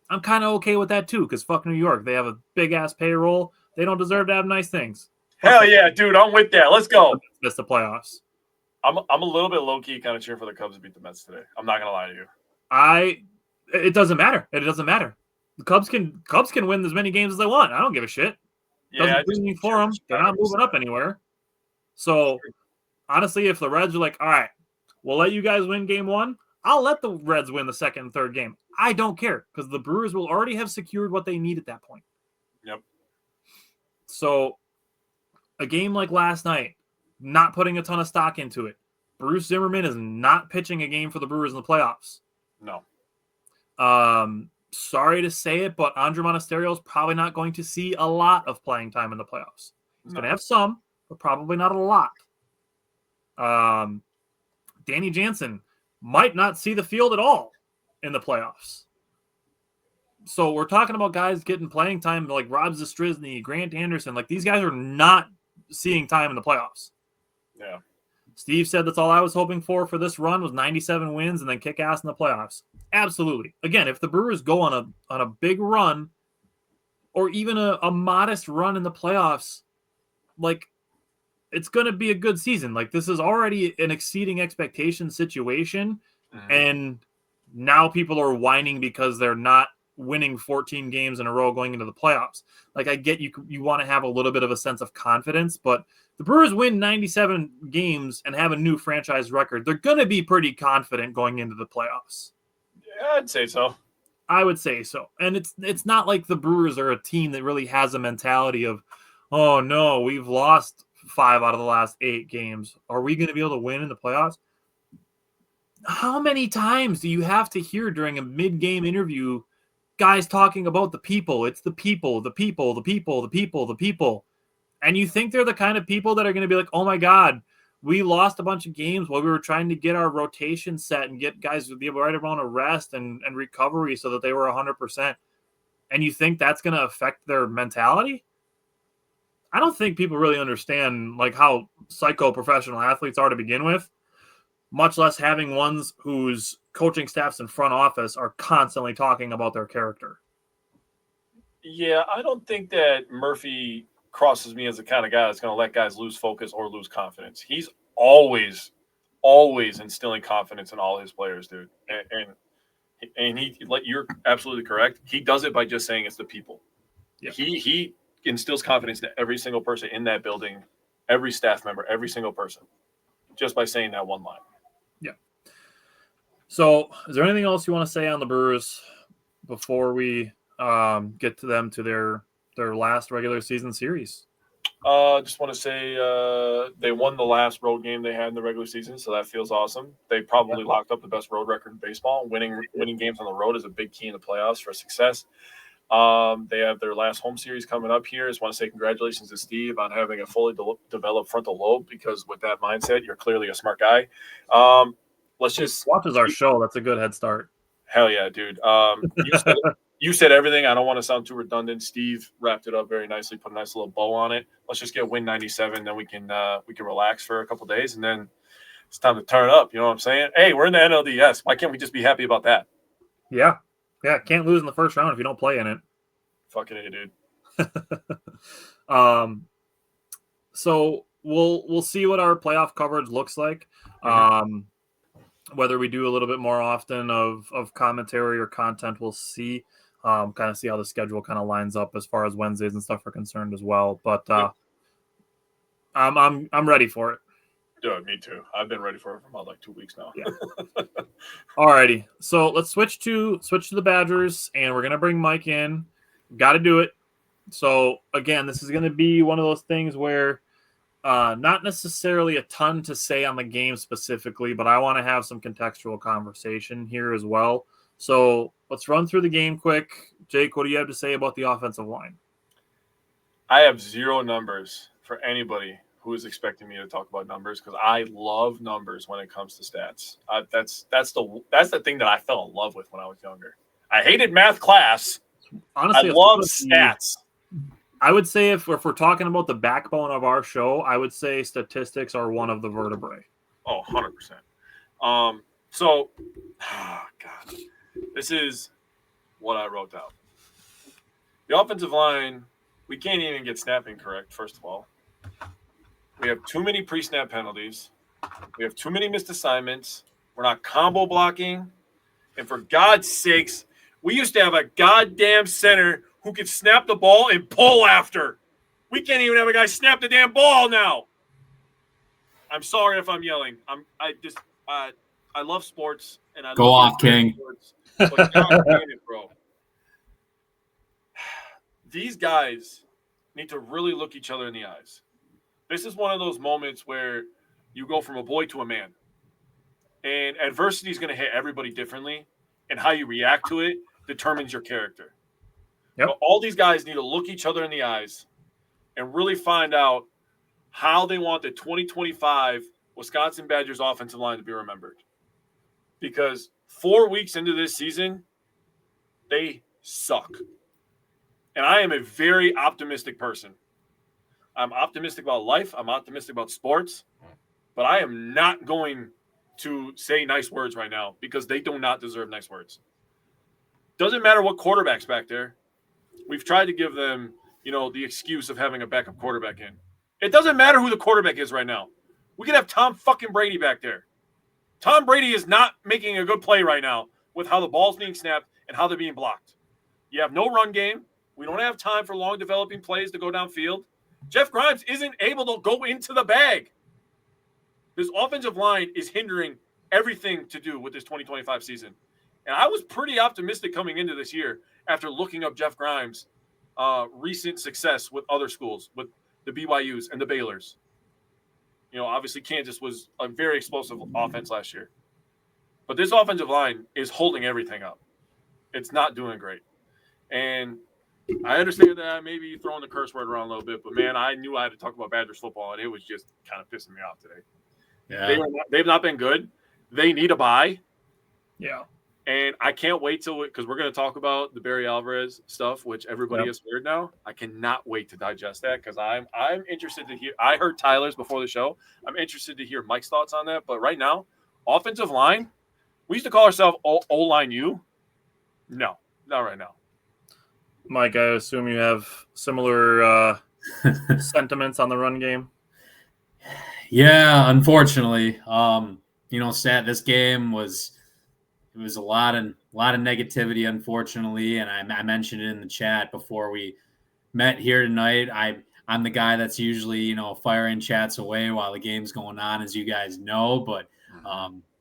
I'm kind of okay with that too, because fuck New York. They have a big-ass payroll. They don't deserve to have nice things. Hell yeah, dude. I'm with that. Let's go. Miss the playoffs. I'm a little bit low-key kind of cheering for the Cubs to beat the Mets today. I'm not going to lie to you. It doesn't matter. It doesn't matter. The Cubs can win as many games as they want. I don't give a shit. Doesn't do anything for them. They're not moving up anywhere. So, honestly, if the Reds are like, all right, we'll let you guys win game 1, I'll let the Reds win the second and third game. I don't care because the Brewers will already have secured what they need at that point. Yep. So, a game like last night, not putting a ton of stock into it. Bruce Zimmerman is not pitching a game for the Brewers in the playoffs. No. Sorry to say it, but Andre Monasterio is probably not going to see a lot of playing time in the playoffs. He's going to have some, but probably not a lot. Danny Jansen might not see the field at all in the playoffs. So we're talking about guys getting playing time like Rob Zastrisny, Grant Anderson. Like these guys are not seeing time in the playoffs. Yeah. Steve said that's all I was hoping for this run was 97 wins and then kick ass in the playoffs. Absolutely. Again, if the Brewers go on a big run or even a modest run in the playoffs, like it's going to be a good season. Like this is already an exceeding expectation situation. Mm-hmm. And now people are whining because they're not winning 14 games in a row going into the playoffs. Like I get you want to have a little bit of a sense of confidence, but the Brewers win 97 games and have a new franchise record. They're going to be pretty confident going into the playoffs. Yeah, I'd say so. I would say so. And it's not like the Brewers are a team that really has a mentality of, oh no, we've lost 5 out of the last 8 games. Are we going to be able to win in the playoffs? How many times do you have to hear during a mid-game interview guys talking about the people? It's the people, the people, the people, the people, the people. And you think they're the kind of people that are going to be like, oh my God, we lost a bunch of games while we were trying to get our rotation set and get guys to be right around a rest and recovery so that they were 100%. And you think that's going to affect their mentality? I don't think people really understand like how psycho-professional athletes are to begin with, much less having ones whose coaching staffs and front office are constantly talking about their character. Yeah, I don't think that Murphy crosses me as the kind of guy that's going to let guys lose focus or lose confidence. He's always instilling confidence in all his players, dude. And he, like, you're absolutely correct. He does it by just saying it's the people. Yeah. He instills confidence to every single person in that building, every staff member, every single person, just by saying that one line. Yeah. So is there anything else you want to say on the Brewers before we get to them to their last regular season series? Just want to say they won the last road game they had in the regular season, so that feels awesome. They probably locked up the best road record in baseball. Winning games on the road is a big key in the playoffs for success. They have their last home series coming up here. Just want to say congratulations to Steve on having a fully developed frontal lobe, because with that mindset, you're clearly a smart guy. Let's just watches our show. That's a good head start. Hell yeah, dude. You said everything. I don't want to sound too redundant. Steve wrapped it up very nicely, put a nice little bow on it. Let's just get win 97, then we can relax for a couple of days, and then it's time to turn up. You know what I'm saying? Hey, we're in the NLDS. Why can't we just be happy about that? Yeah. Yeah, can't lose in the first round if you don't play in it. Fucking A, dude. So we'll see what our playoff coverage looks like. Whether we do a little bit more often of commentary or content, we'll see. Kind of see how the schedule kind of lines up as far as Wednesdays and stuff are concerned as well. But I'm ready for it. Dude, me too. I've been ready for it for about like 2 weeks now. Yeah. Alrighty. So let's switch to the Badgers, and we're gonna bring Mike in. Got to do it. So again, this is gonna be one of those things where not necessarily a ton to say on the game specifically, but I want to have some contextual conversation here as well. So let's run through the game quick. Jake, what do you have to say about the offensive line? I have zero numbers for anybody who is expecting me to talk about numbers, because I love numbers when it comes to stats. That's the thing that I fell in love with when I was younger. I hated math class. honestly, I love stats. I would say if we're talking about the backbone of our show, I would say statistics are one of the vertebrae. Oh, 100%. So, God, this is what I wrote down. The offensive line, we can't even get snapping correct, first of all. We have too many pre-snap penalties. We have too many missed assignments. We're not combo blocking. And for God's sakes, we used to have a goddamn center who could snap the ball and pull after. We can't even have a guy snap the damn ball now. I'm sorry if I'm yelling. I love sports and I Go love off, King. sports, but God damn it, bro. These guys need to really look each other in the eyes. This is one of those moments where you go from a boy to a man. And adversity is going to hit everybody differently, and how you react to it determines your character. Yep. But all these guys need to look each other in the eyes and really find out how they want the 2025 Wisconsin Badgers offensive line to be remembered. Because 4 weeks into this season, they suck. And I am a very optimistic person. I'm optimistic about life. I'm optimistic about sports. But I am not going to say nice words right now because they do not deserve nice words. Doesn't matter what quarterback's back there. We've tried to give them, the excuse of having a backup quarterback in. It doesn't matter who the quarterback is right now. We could have Tom fucking Brady back there. Tom Brady is not making a good play right now with how the ball's being snapped and how they're being blocked. You have no run game. We don't have time for long developing plays to go downfield. Jeff Grimes isn't able to go into the bag. This offensive line is hindering everything to do with this 2025 season. And I was pretty optimistic coming into this year after looking up Jeff Grimes' recent success with other schools, with the BYUs and the Baylors. Obviously Kansas was a very explosive offense last year. But this offensive line is holding everything up. It's not doing great. And I understand that maybe throwing the curse word around a little bit, but, man, I knew I had to talk about Badgers football, and it was just kind of pissing me off today. Yeah. They've not been good. They need a bye. Yeah. And I can't wait because we're going to talk about the Barry Alvarez stuff, which everybody has heard now. I cannot wait to digest that because I'm interested to hear. I heard Tyler's before the show. I'm interested to hear Mike's thoughts on that. But right now, offensive line, we used to call ourselves O-line U. No, not right now. Mike, I assume you have similar sentiments on the run game. Yeah, unfortunately, this game was a lot of negativity, unfortunately, and I mentioned it in the chat before we met here tonight. I'm the guy that's usually firing chats away while the game's going on, as you guys know, but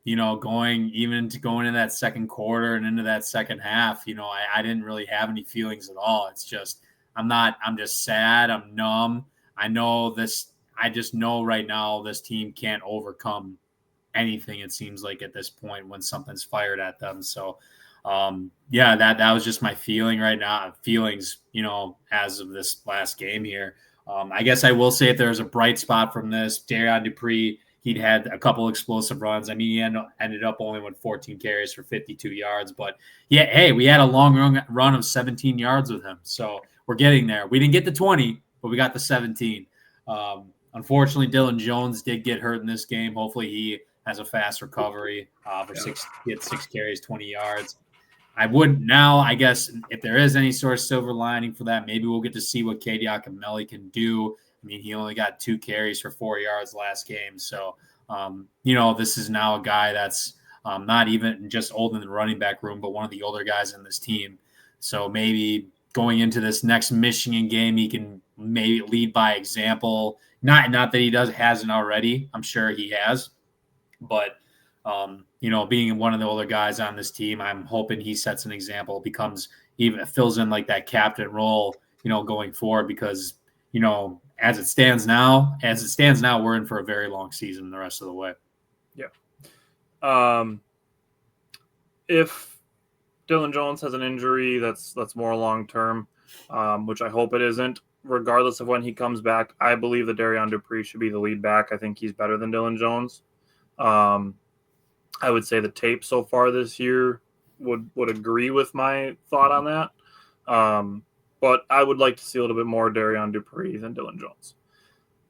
going in that second quarter and into that second half, I didn't really have any feelings at all. It's just I'm just sad. I'm numb. I just know right now this team can't overcome anything, it seems like, at this point when something's fired at them. So that was just my feeling right now. Feelings, as of this last game here. I guess I will say if there's a bright spot from this, Darion Dupree, he'd had a couple explosive runs. I mean, he ended up only with 14 carries for 52 yards. But, yeah, hey, we had a long run of 17 yards with him. So we're getting there. We didn't get the 20, but we got the 17. Unfortunately, Dylan Jones did get hurt in this game. Hopefully he has a fast recovery he had 6 carries, 20 yards. I guess, if there is any sort of silver lining for that, maybe we'll get to see what Cade Yakameli can do. I mean, he only got 2 carries for 4 yards last game. So, this is now a guy that's not even just old in the running back room, but one of the older guys in this team. So maybe going into this next Michigan game, he can maybe lead by example. Not that he hasn't already. I'm sure he has. But, being one of the older guys on this team, I'm hoping he sets an example, fills in like that captain role, going forward because, as it stands now, we're in for a very long season the rest of the way. Yeah. If Dylan Jones has an injury that's more long-term, which I hope it isn't, regardless of when he comes back, I believe that Darion Dupree should be the lead back. I think he's better than Dylan Jones. I would say the tape so far this year would agree with my thought on that. But I would like to see a little bit more Darion Dupree than Dylan Jones.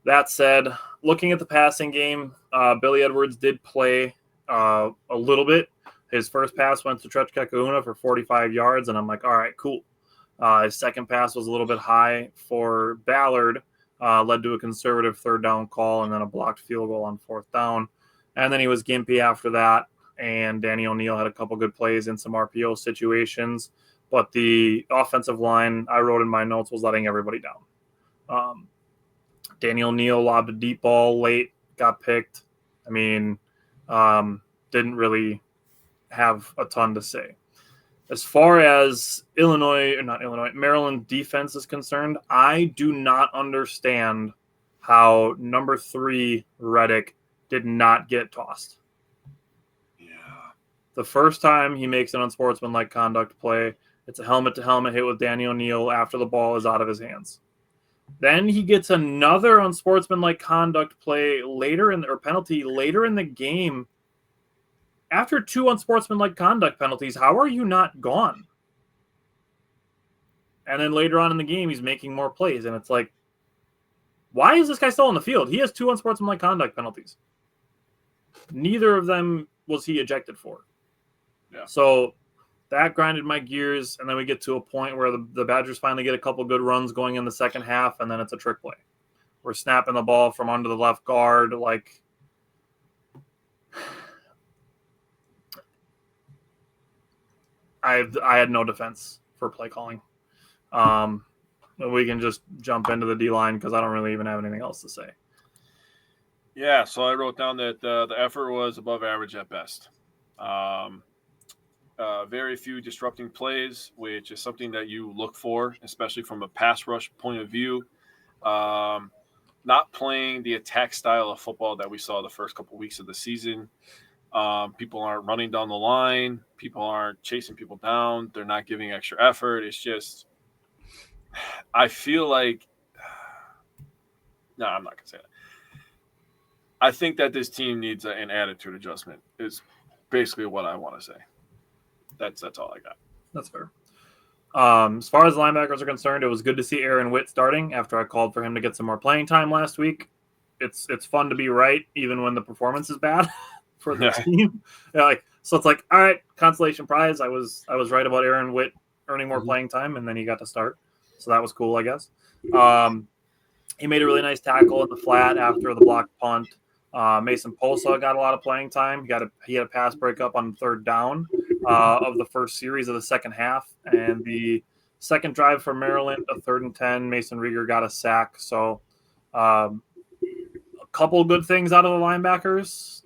That said, looking at the passing game, Billy Edwards did play a little bit. His first pass went to Trechkekahuna for 45 yards, and I'm like, all right, cool. His second pass was a little bit high for Ballard, led to a conservative third down call and then a blocked field goal on fourth down. And then he was gimpy after that, and Danny O'Neill had a couple good plays in some RPO situations. But the offensive line, I wrote in my notes, was letting everybody down. Danny O'Neill lobbed a deep ball late, got picked. I mean, didn't really have a ton to say. As far as Maryland defense is concerned, I do not understand how number 3 Reddick did not get tossed. Yeah. The first time he makes an unsportsmanlike conduct play, it's a helmet-to-helmet hit with Danny O'Neill after the ball is out of his hands. Then he gets another unsportsmanlike conduct play penalty later in the game. After 2 unsportsmanlike conduct penalties, how are you not gone? And then later on in the game, he's making more plays. And it's like, why is this guy still on the field? He has 2 unsportsmanlike conduct penalties. Neither of them was he ejected for. Yeah. So that grinded my gears. And then we get to a point where the Badgers finally get a couple good runs going in the second half. And then it's a trick play. We're snapping the ball from under the left guard. Like, I had no defense for play calling. We can just jump into the D-line because I don't really even have anything else to say. Yeah, so I wrote down that the effort was above average at best. Very few disrupting plays, which is something that you look for, especially from a pass rush point of view. Not playing the attack style of football that we saw the first couple weeks of the season. People aren't running down the line. People aren't chasing people down. They're not giving extra effort. It's just, I feel like, no, I'm not going to say that. I think that this team needs an attitude adjustment is basically what I want to say. That's all I got. That's fair. As far as linebackers are concerned, it was good to see Aaron Witt starting after I called for him to get some more playing time last week. It's fun to be right, even when the performance is bad. For the team. Yeah, so it's like, all right, consolation prize. I was right about Aaron Witt earning more playing time, and then he got to start. So that was cool, I guess. He made a really nice tackle in the flat after the blocked punt. Mason Posa got a lot of playing time. He had a pass breakup on third down of the first series of the second half. And the second drive for Maryland, a 3rd and 10, Mason Rieger got a sack. So a couple good things out of the linebackers.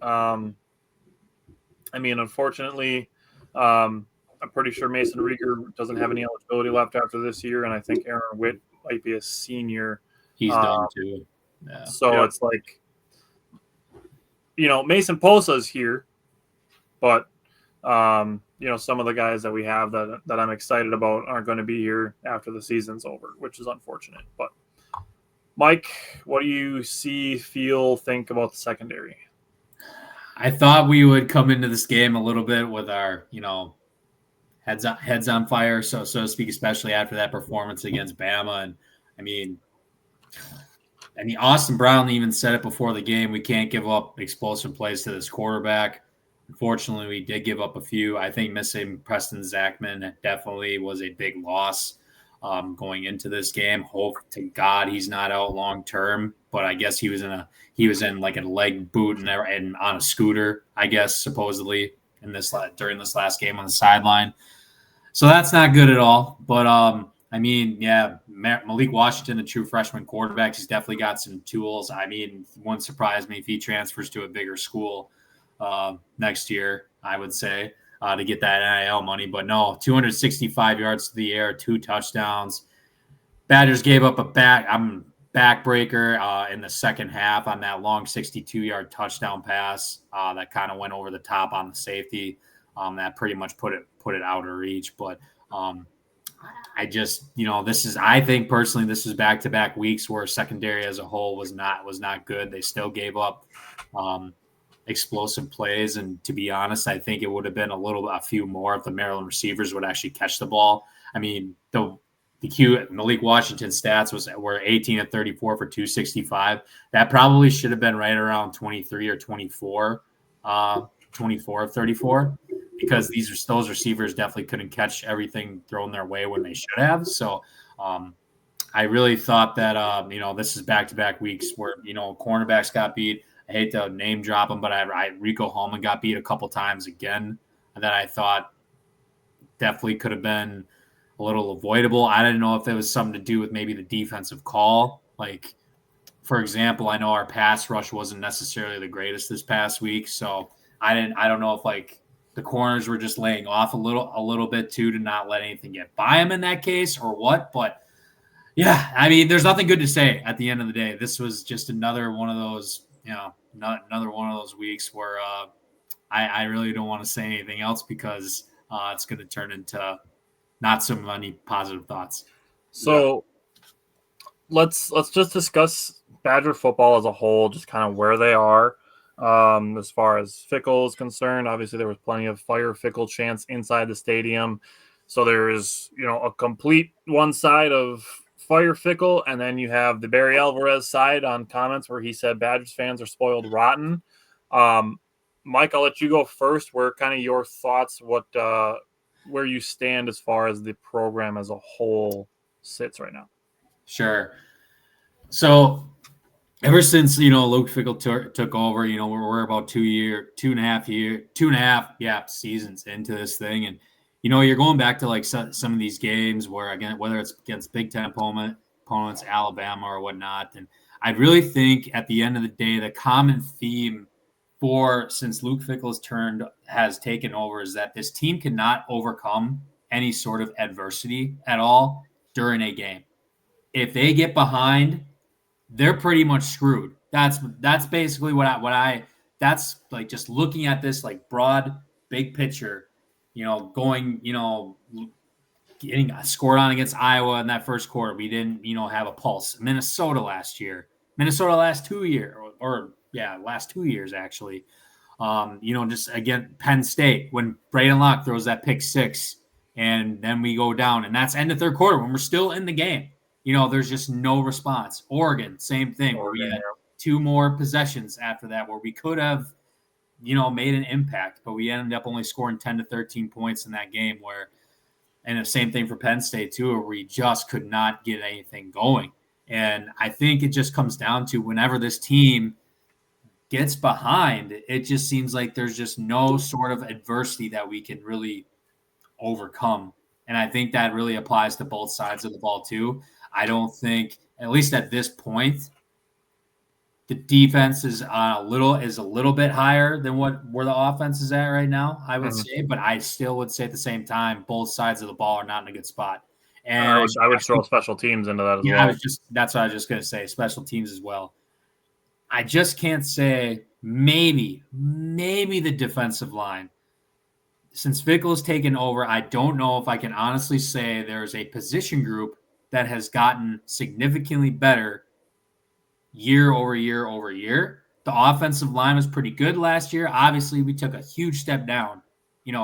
Unfortunately, I'm pretty sure Mason Rieger doesn't have any eligibility left after this year, and I think Aaron Witt might be a senior. He's done too. Yeah. So it's like, Mason Posa's here, but some of the guys that we have that I'm excited about aren't going to be here after the season's over, which is unfortunate. But Mike, what do you see, feel, think about the secondary? I thought we would come into this game a little bit with our, heads on fire, so to speak, especially after that performance against Bama. And I mean, Austin Brown even said it before the game. We can't give up explosive plays to this quarterback. Unfortunately, we did give up a few. I think missing Preston Zachman definitely was a big loss going into this game. Hope to God he's not out long term, but I guess he was in like a leg boot and on a scooter, I guess, supposedly during this last game on the sideline. So that's not good at all. But Malik Washington, the true freshman quarterback, he's definitely got some tools. It wouldn't surprise me if he transfers to a bigger school next year, I would say, to get that NIL money. But no, 265 yards to the air, 2 touchdowns. Badgers gave up a backbreaker in the second half on that long 62-yard touchdown pass that kind of went over the top on the safety. That pretty much put it out of reach. But I think personally this is back-to-back weeks where secondary as a whole was not good. They still gave up explosive plays, and to be honest, I think it would have been a few more if the Maryland receivers would actually catch the ball. I mean, the Malik Washington stats were 18 of 34 for 265. That probably should have been right around 23 or 24, 24 of 34, because those receivers definitely couldn't catch everything thrown their way when they should have. So I really thought that this is back-to-back weeks where cornerbacks got beat. I hate to name drop them, but Rico Holman got beat a couple times again, and that I thought definitely could have been a little avoidable. I didn't know if it was something to do with maybe the defensive call. Like, for example, I know our pass rush wasn't necessarily the greatest this past week, so I don't know if like the corners were just laying off a little bit too to not let anything get by them in that case or what. But yeah, I mean, there's nothing good to say at the end of the day. This was just another one of those, another one of those weeks where I really don't want to say anything else because it's going to turn into not so many positive thoughts. So let's just discuss Badger football as a whole, just kind of where they are. As far as Fickle is concerned, obviously there was plenty of fire Fickle chants inside the stadium. So there is, a complete one side of fire Fickle, and then you have the Barry Alvarez side on comments where he said Badgers fans are spoiled rotten. Mike, I'll let you go first. Where kind of your thoughts, where you stand as far as the program as a whole sits right now? Sure. So ever since, Luke Fickle took over, we're about 2.5 seasons into this thing. And, you're going back to like some of these games where, again, whether it's against Big Ten opponents, Alabama or whatnot. And I really think at the end of the day, the common theme since Luke Fickle's has taken over is that this team cannot overcome any sort of adversity at all during a game. If they get behind, they're pretty much screwed. That's basically that's like just looking at this like broad, big picture, getting scored on against Iowa in that first quarter. We didn't, have a pulse. Minnesota last 2 years actually. Just again, Penn State, when Braden Locke throws that pick six and then we go down, and that's end of third quarter when we're still in the game. There's just no response. Oregon, same thing, where we had 2 more possessions after that where we could have, made an impact, but we ended up only scoring 10 to 13 points in that game and the same thing for Penn State too, where we just could not get anything going. And I think it just comes down to whenever this team gets behind, it just seems like there's just no sort of adversity that we can really overcome. And I think that really applies to both sides of the ball too. I don't think, at least at this point, the defense is a little bit higher than where the offense is at right now, I would say. But I still would say at the same time, both sides of the ball are not in a good spot. And I would throw special teams into that as well. That's what I was just going to say, special teams as well. I just can't say maybe the defensive line. Since Fickle has taken over, I don't know if I can honestly say there's a position group that has gotten significantly better year over year over year. The offensive line was pretty good last year. Obviously, we took a huge step down,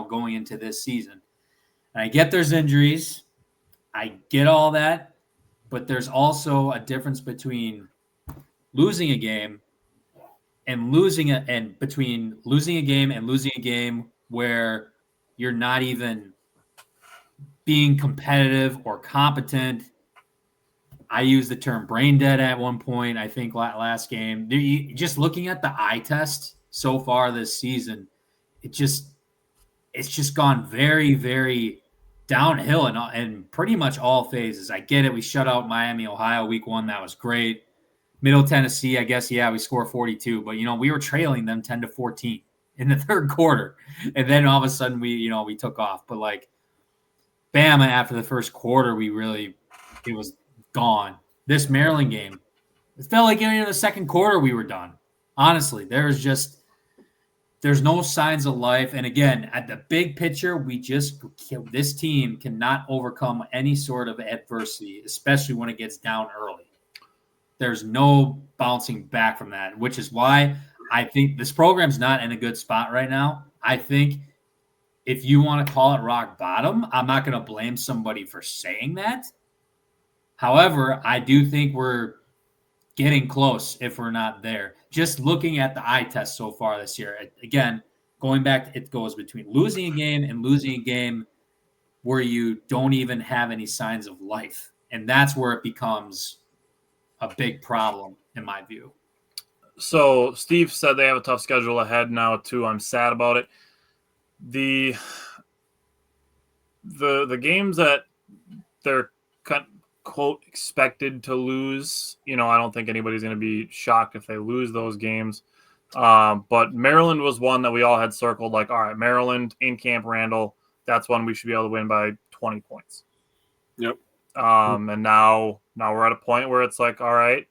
going into this season. And I get there's injuries. I get all that. But there's also a difference between losing a game and losing a game where you're not even being competitive or competent. I used the term brain dead at one point, I think, last game. Just looking at the eye test so far this season, it's just gone very, very downhill in pretty much all phases. I get it. We shut out Miami, Ohio week 1. That was great. Middle Tennessee, I guess, we scored 42. But, we were trailing them 10-14 in the third quarter. And then all of a sudden we took off. But, like, Bama after the first quarter, it was gone. This Maryland game, it felt like in the second quarter we were done. Honestly, there's no signs of life. And again, at the big picture, this team cannot overcome any sort of adversity, especially when it gets down early. There's no bouncing back from that, which is why I think this program's not in a good spot right now. I think if you want to call it rock bottom, I'm not going to blame somebody for saying that. However, I do think we're getting close if we're not there. Just looking at the eye test so far this year, again, going back, it goes between losing a game and losing a game where you don't even have any signs of life. And that's where it becomes a big problem, in my view. So Steve said they have a tough schedule ahead now, too. I'm sad about it. The games that they're quote expected to lose, I don't think anybody's going to be shocked if they lose those games. But Maryland was one that we all had circled, like, all right, Maryland in Camp Randall, that's one we should be able to win by 20 points. Yep. And now we're at a point where it's like, all right,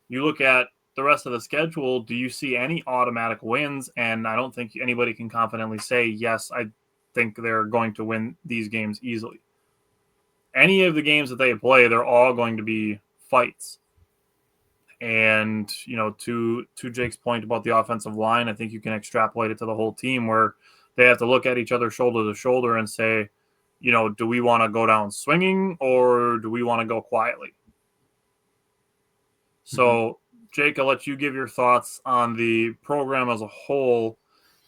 you look at the rest of the schedule, do you see any automatic wins? And I don't think anybody can confidently say, yes, I think they're going to win these games easily. Any of the games that they play, they're all going to be fights. And, to Jake's point about the offensive line, I think you can extrapolate it to the whole team where they have to look at each other shoulder to shoulder and say, do we want to go down swinging or do we want to go quietly? So, Jake, I'll let you give your thoughts on the program as a whole.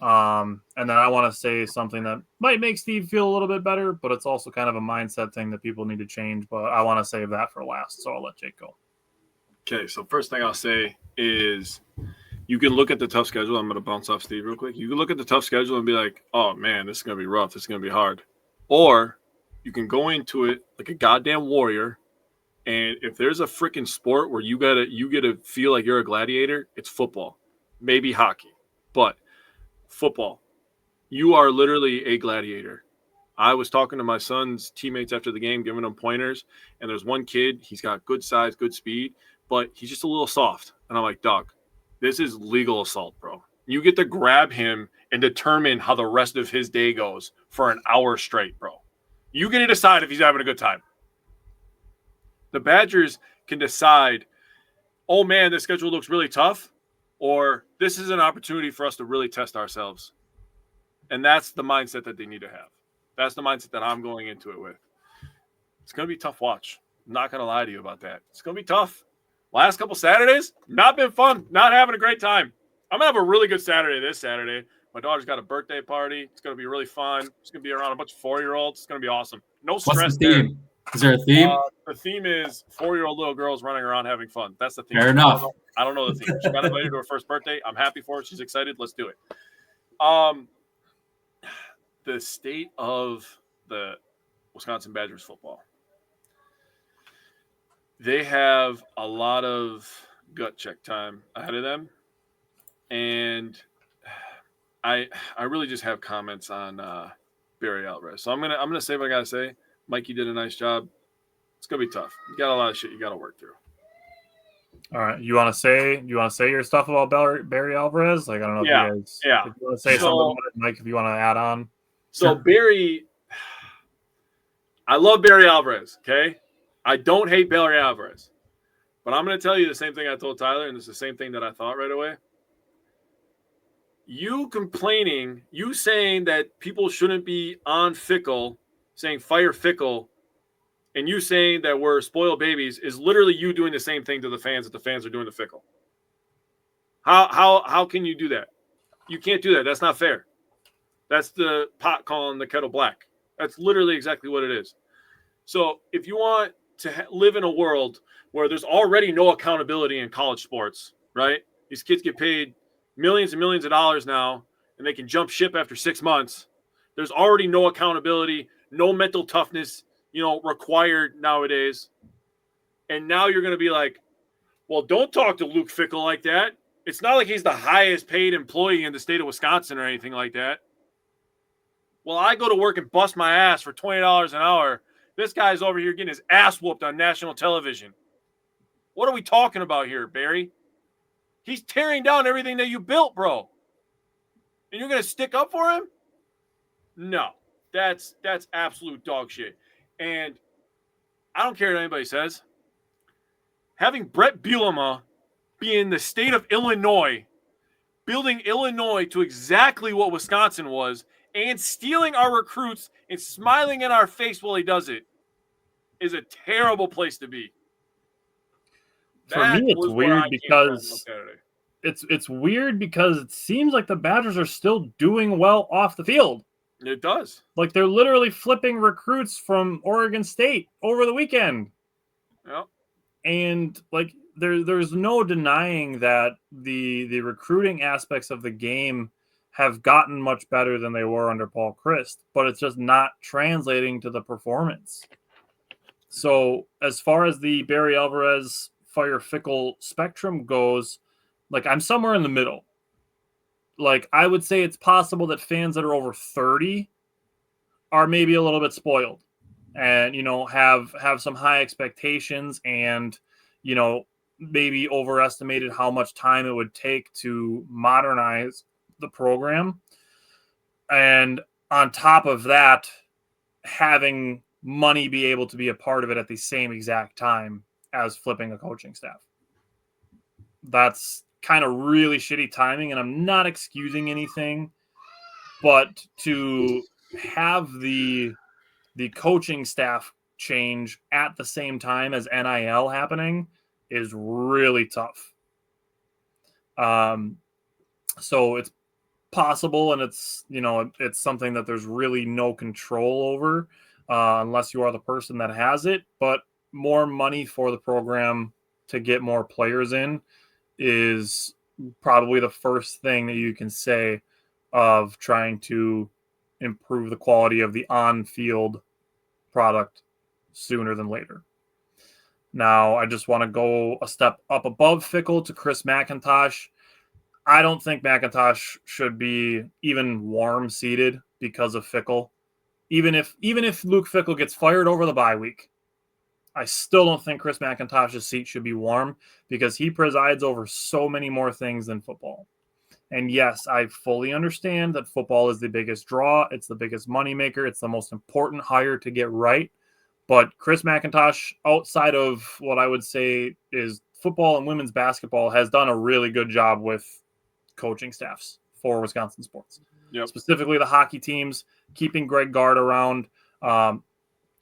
And then I want to say something that might make Steve feel a little bit better, but it's also kind of a mindset thing that people need to change. But I want to save that for last, so I'll let Jake go. Okay, so first thing I'll say is you can look at the tough schedule. I'm going to bounce off Steve real quick. You can look at the tough schedule and be like, oh, man, this is going to be rough. This is going to be hard. Or you can go into it like a goddamn warrior. And if there's a freaking sport where you get to feel like you're a gladiator, it's football. Maybe hockey. But football. You are literally a gladiator. I was talking to my son's teammates after the game, giving them pointers. And there's one kid, he's got good size, good speed, but he's just a little soft. And I'm like, Doc, this is legal assault, bro. You get to grab him and determine how the rest of his day goes for an hour straight, bro. You get to decide if he's having a good time. The Badgers can decide, oh, man, this schedule looks really tough, or this is an opportunity for us to really test ourselves. And that's the mindset that they need to have. That's the mindset that I'm going into it with. It's going to be a tough watch. I'm not going to lie to you about that. It's going to be tough. Last couple Saturdays, not been fun. Not having a great time. I'm going to have a really good Saturday this Saturday. My daughter's got a birthday party. It's going to be really fun. It's going to be around a bunch of 4-year-olds. It's going to be awesome. No stress. What's the theme? There. Is there a theme? The theme is 4-year-old little girls running around having fun. That's the theme. Fair enough. I don't know the theme. She got invited to her first birthday. I'm happy for her. She's excited. Let's do it. The state of the Wisconsin Badgers football. They have a lot of gut check time ahead of them. And I really just have comments on Barry Alvarez. So I'm gonna say what I gotta say. Mikey did a nice job. It's gonna be tough. You got a lot of shit you gotta work through. All right, you want to say your stuff about Barry Alvarez? Like, I don't know if you guys, if you want to say something about it, Mike, if you want to add on. So Barry, I love Barry Alvarez. Okay, I don't hate Barry Alvarez, but I'm gonna tell you the same thing I told Tyler, and it's the same thing that I thought right away. You complaining, you saying that people shouldn't be on Fickle, saying fire Fickle, and you saying that we're spoiled babies is literally you doing the same thing to the fans that the fans are doing to Fickle. How can you do that? You can't do that. That's not fair. That's the pot calling the kettle black. That's literally exactly what it is. So if you want to live in a world where there's already no accountability in college sports, right? These kids get paid millions and millions of dollars now, and they can jump ship after 6 months. There's already no accountability, no mental toughness, required nowadays. And now you're going to be like, well, don't talk to Luke Fickell like that. It's not like he's the highest paid employee in the state of Wisconsin or anything like that. Well, I go to work and bust my ass for $20 an hour. This guy's over here getting his ass whooped on national television. What are we talking about here, Barry? He's tearing down everything that you built, bro. And you're going to stick up for him? No. That's absolute dog shit. And I don't care what anybody says. Having Brett Bielema be in the state of Illinois, building Illinois to exactly what Wisconsin was, and stealing our recruits and smiling in our face while he does it, is a terrible place to be. For me, it's was where I weird came from on because Saturday. it's weird because it seems like the Badgers are still doing well off the field. It does. Like they're literally flipping recruits from Oregon State over the weekend. Yeah. And like there's no denying that the recruiting aspects of the game have gotten much better than they were under Paul Chryst, but it's just not translating to the performance. So as far as the Barry Alvarez Fire Fickle spectrum goes, like I'm somewhere in the middle. Like I would say it's possible that fans that are over 30 are maybe a little bit spoiled and have some high expectations and maybe overestimated how much time it would take to modernize the program. And on top of that, having money be able to be a part of it at the same exact time as flipping a coaching staff. That's kind of really shitty timing, and I'm not excusing anything, but to have the coaching staff change at the same time as NIL happening is really tough. So it's possible, and it's it's something that there's really no control over unless you are the person that has it. But more money for the program to get more players in is probably the first thing that you can say of trying to improve the quality of the on-field product sooner than later. Now, I just want to go a step up above Fickle to Chris McIntosh. I don't think McIntosh should be even warm seated because of Fickle. Even if Luke Fickle gets fired over the bye week, I still don't think Chris McIntosh's seat should be warm because he presides over so many more things than football. And yes, I fully understand that football is the biggest draw. It's the biggest moneymaker. It's the most important hire to get right. But Chris McIntosh, outside of what I would say is football and women's basketball, has done a really good job with coaching staffs for Wisconsin sports. Yep. Specifically the hockey teams, keeping Greg Gard around.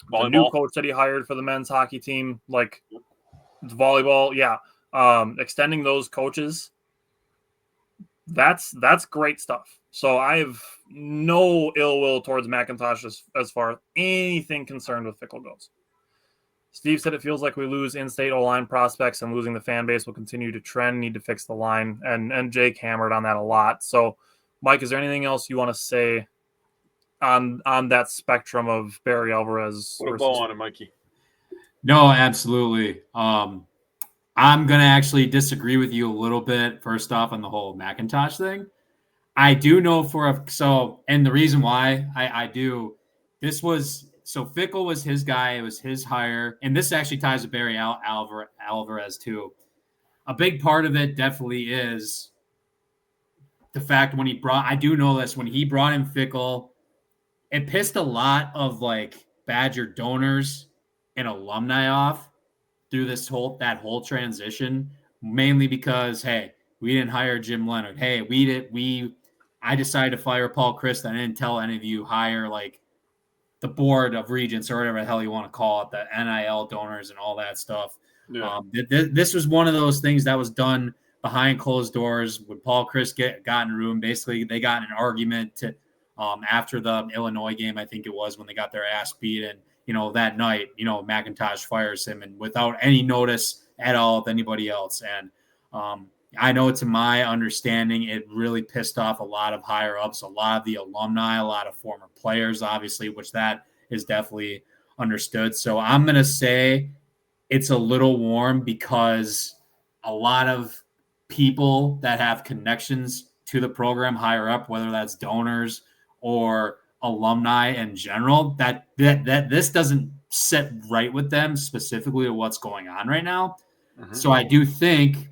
The new coach that he hired for the men's hockey team, like volleyball, extending those coaches. That's great stuff. So I have no ill will towards McIntosh as far as anything concerned with Fickle goes. Steve said it feels like we lose in-state O-line prospects and losing the fan base will continue to trend, need to fix the line. And Jake hammered on that a lot. So, Mike, is there anything else you want to say on that spectrum of Barry Alvarez? Put a bow on it, Mikey. No, absolutely. I'm going to actually disagree with you a little bit, first off, on the whole McIntosh thing. I do know and the reason why I do, Fickle was his guy. It was his hire. And this actually ties to Barry Alvarez too. A big part of it definitely is the fact when he brought in Fickle, it pissed a lot of like Badger donors and alumni off through that whole transition, mainly because, hey, we didn't hire Jim Leonard. Hey, I decided to fire Paul Chryst. I didn't tell any of you hire like the board of regents or whatever the hell you want to call it, the NIL donors and all that stuff. Yeah. This was one of those things that was done behind closed doors when Paul Chryst got in a room. Basically, they got in an argument after the Illinois game, I think it was, when they got their ass beat. And, that night, McIntosh fires him and without any notice at all of anybody else. And I know, to my understanding, it really pissed off a lot of higher ups, a lot of the alumni, a lot of former players, obviously, which that is definitely understood. So I'm going to say it's a little warm because a lot of people that have connections to the program higher up, whether that's donors or alumni in general, that this doesn't sit right with them specifically with what's going on right now. Mm-hmm. So I do think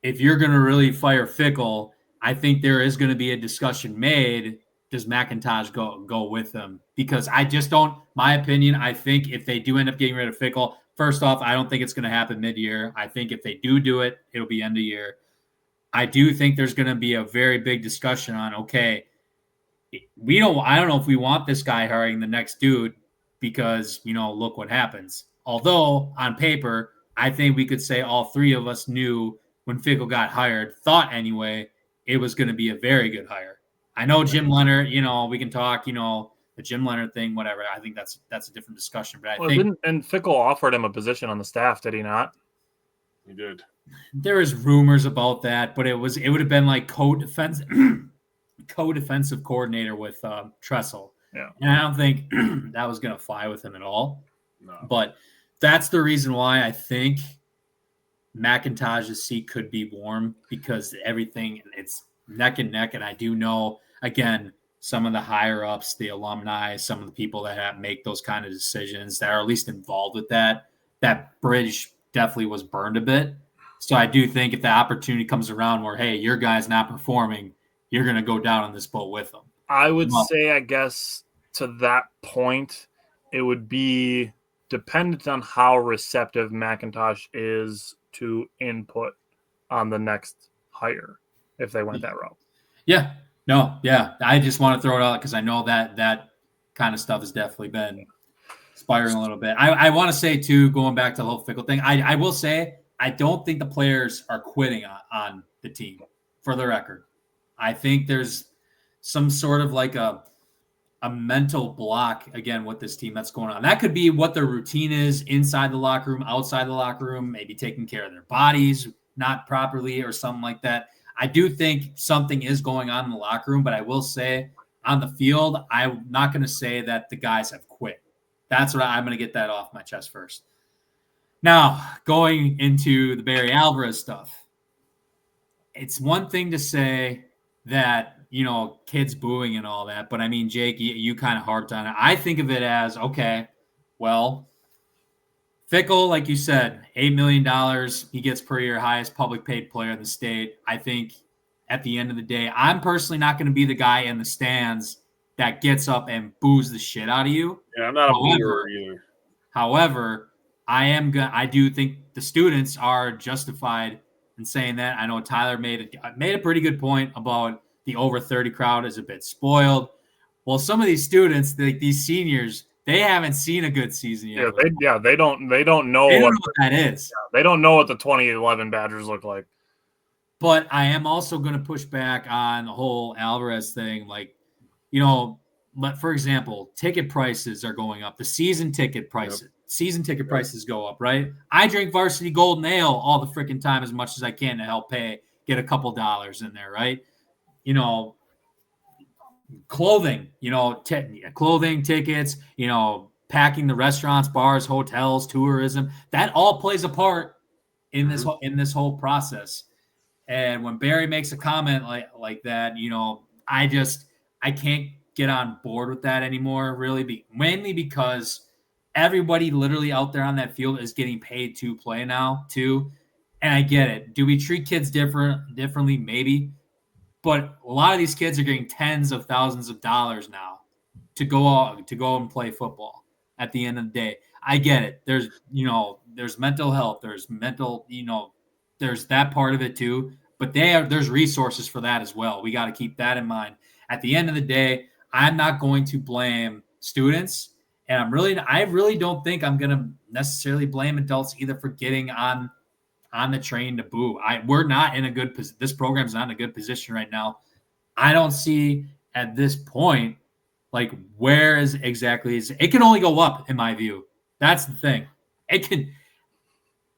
if you're going to really fire Fickle, I think there is going to be a discussion made. Does McIntosh go with them? Because I just don't, my opinion, I think if they do end up getting rid of Fickle, first off, I don't think it's going to happen mid-year. I think if they do it, it'll be end of year. I do think there's going to be a very big discussion on, okay, I don't know if we want this guy hiring the next dude because, look what happens. Although on paper, I think we could say all three of us knew when Fickle got hired, thought anyway, it was going to be a very good hire. I know Jim Leonard, we can talk, the Jim Leonard thing, whatever. I think that's a different discussion. But I think and Fickle offered him a position on the staff, did he not? He did. There is rumors about that, but it would have been like co-defensive coordinator with Tressel. Yeah. And I don't think that was going to fly with him at all. No. But that's the reason why I think McIntosh's seat could be warm, because everything, it's neck and neck. And I do know, again, some of the higher ups, the alumni, some of the people that make those kind of decisions that are at least involved with that bridge definitely was burned a bit. So I do think if the opportunity comes around where, hey, your guy's not performing, you're going to go down on this boat with them. I would say, I guess, to that point, it would be dependent on how receptive McIntosh is to input on the next hire if they went that route. Yeah. No, yeah. I just want to throw it out because I know that kind of stuff has definitely been spiraling a little bit. I want to say, too, going back to the whole Fickle thing, I will say I don't think the players are quitting on the team, for the record. I think there's some sort of like a mental block, again, with this team that's going on. That could be what their routine is inside the locker room, outside the locker room, maybe taking care of their bodies not properly or something like that. I do think something is going on in the locker room, but I will say on the field, I'm not going to say that the guys have quit. That's what I'm going to get that off my chest first. Now, going into the Barry Alvarez stuff, it's one thing to say that, kids booing and all that, but I mean, Jake, you kind of harped on it. I think of it as, okay, well, Fickle, like you said, $8 million he gets per year, highest public paid player in the state. I think at the end of the day, I'm personally not going to be the guy in the stands that gets up and boos the shit out of you. Yeah, I'm not a booer either. However, I do think the students are justified in saying that. I know Tyler made a pretty good point about the over 30 crowd is a bit spoiled. Well, some of these students, these seniors, they haven't seen a good season yet. They don't know. They don't know what that is. They don't know what the 2011 Badgers look like. But I am also going to push back on the whole Alvarez thing. Like, but for example, ticket prices are going up. The season ticket prices. Season ticket prices go up, right? I drink Varsity Golden Ale all the freaking time as much as I can to help get a couple dollars in there, right? Clothing, clothing, tickets, packing the restaurants, bars, hotels, tourism, that all plays a part in this whole process. And when Barry makes a comment like that, I can't get on board with that anymore, really, mainly because everybody literally out there on that field is getting paid to play now, too. And I get it. Do we treat kids differently? Maybe. But a lot of these kids are getting tens of thousands of dollars now to go and play football at the end of the day. I get it. There's mental health. There's mental, there's that part of it too. But there's resources for that as well. We got to keep that in mind. At the end of the day, I'm not going to blame students. And I really don't think I'm going to necessarily blame adults either for getting on the train to boo. We're not in a good position. This program's not in a good position right now. I don't see at this point, like, where is exactly it can only go up in my view. That's the thing.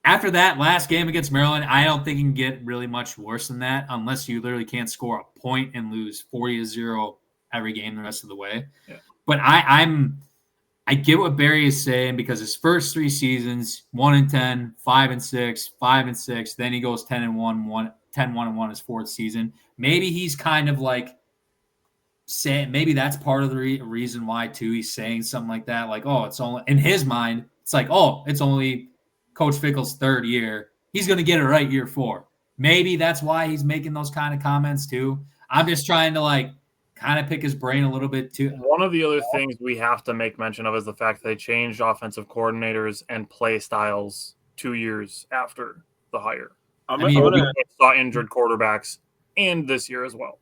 After that last game against Maryland, I don't think it can get really much worse than that unless you literally can't score a point and lose 40-0 every game the rest of the way. Yeah. But I get what Barry is saying because his first 3 seasons, 1-10, 5-6, 5-6, then he goes 10-1, 10-1 his 4th season. Maybe he's kind of like saying, maybe that's part of the reason why too he's saying something like that. Like, oh, it's only in his mind, it's like, oh, it's only Coach Fickle's 3rd year. He's going to get it right year 4. Maybe that's why he's making those kind of comments too. I'm just trying to kind of pick his brain a little bit too. One of the other things we have to make mention of is the fact that they changed offensive coordinators and play styles 2 years after the hire. We saw injured quarterbacks and this year as well.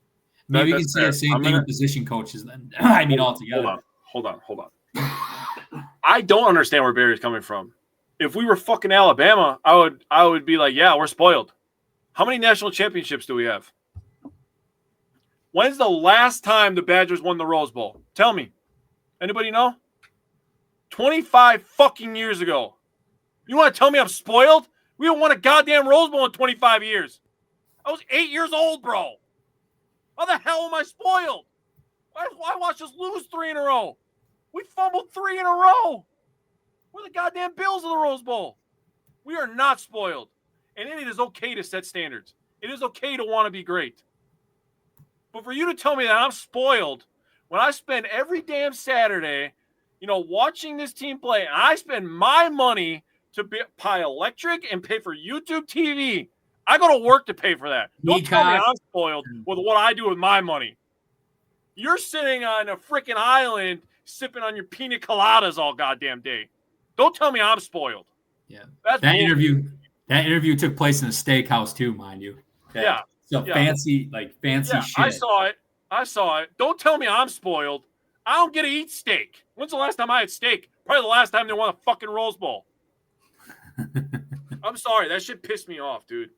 Maybe we can say the same thing with position coaches then. I mean, altogether. Hold on. I don't understand where Barry's coming from. if we were fucking Alabama, I would be like, yeah, we're spoiled. How many national championships do we have? When's the last time the Badgers won the Rose Bowl? Tell me. Anybody know? 25 fucking years ago. You want to tell me I'm spoiled? We haven't won a goddamn Rose Bowl in 25 years. I was 8 years old, bro. How the hell am I spoiled? Why watch us lose 3 in a row? We fumbled 3 in a row. We're the goddamn Bills of the Rose Bowl. We are not spoiled. And it is okay to set standards. It is okay to want to be great. But for you to tell me that I'm spoiled when I spend every damn Saturday, watching this team play, and I spend my money to buy electric and pay for YouTube TV. I go to work to pay for that. Don't tell me I'm spoiled with what I do with my money. You're sitting on a freaking island sipping on your pina coladas all goddamn day. Don't tell me I'm spoiled. Yeah. That interview took place in a steakhouse too, mind you. Yeah. So fancy shit. I saw it. Don't tell me I'm spoiled. I don't get to eat steak. When's the last time I had steak? Probably the last time they won a fucking Rose Bowl. I'm sorry. That shit pissed me off, dude.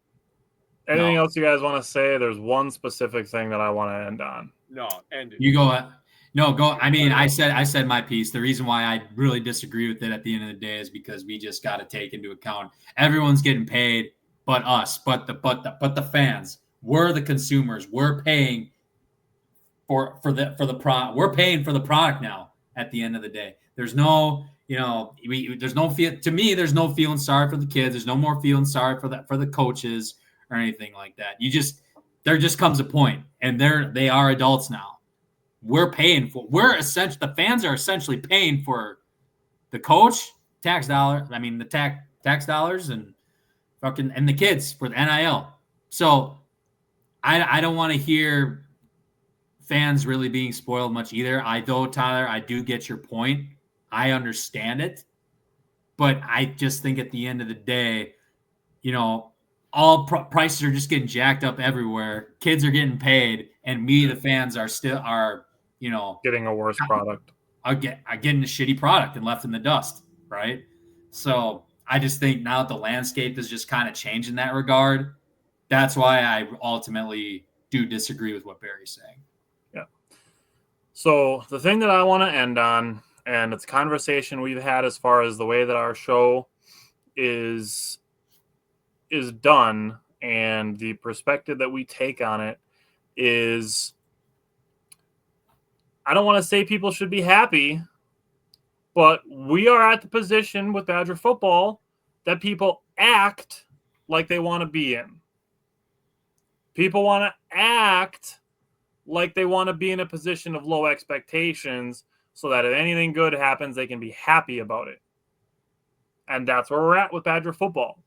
Anything else you guys want to say? There's one specific thing that I want to end on. No, end it. You go. No, go. I mean, I said my piece. The reason why I really disagree with it at the end of the day is because we just got to take into account everyone's getting paid, but us, but the fans. We're the consumers. We're paying for the product. We're paying for the product now. At the end of the day, there's no, there's no feel. To me, there's no feeling sorry for the kids. There's no more feeling sorry for the coaches or anything like that. There just comes a point, and they are adults now. The fans are essentially paying for the coach, tax dollars and the kids for the NIL. So I don't want to hear fans really being spoiled much either. Tyler, I do get your point. I understand it. But I just think at the end of the day, all prices are just getting jacked up everywhere. Kids are getting paid, and the fans, are getting a worse product. Are getting a shitty product and left in the dust, right? So I just think now that the landscape is just kind of changed in that regard, that's why I ultimately do disagree with what Barry's saying. Yeah. So the thing that I want to end on, and it's a conversation we've had as far as the way that our show is done, and the perspective that we take on it is, I don't want to say people should be happy, but we are at the position with Badger football that people act like they want to be in. People want to act like they want to be in a position of low expectations so that if anything good happens, they can be happy about it. And that's where we're at with Badger football.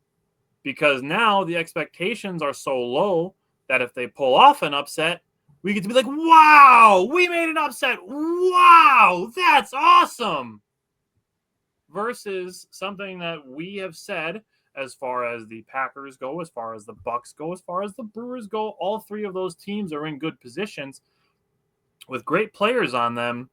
Because now the expectations are so low that if they pull off an upset, we get to be like, wow, we made an upset. Wow, that's awesome. Versus something that we have said as far as the Packers go, as far as the Bucks go, as far as the Brewers go, all three of those teams are in good positions with great players on them.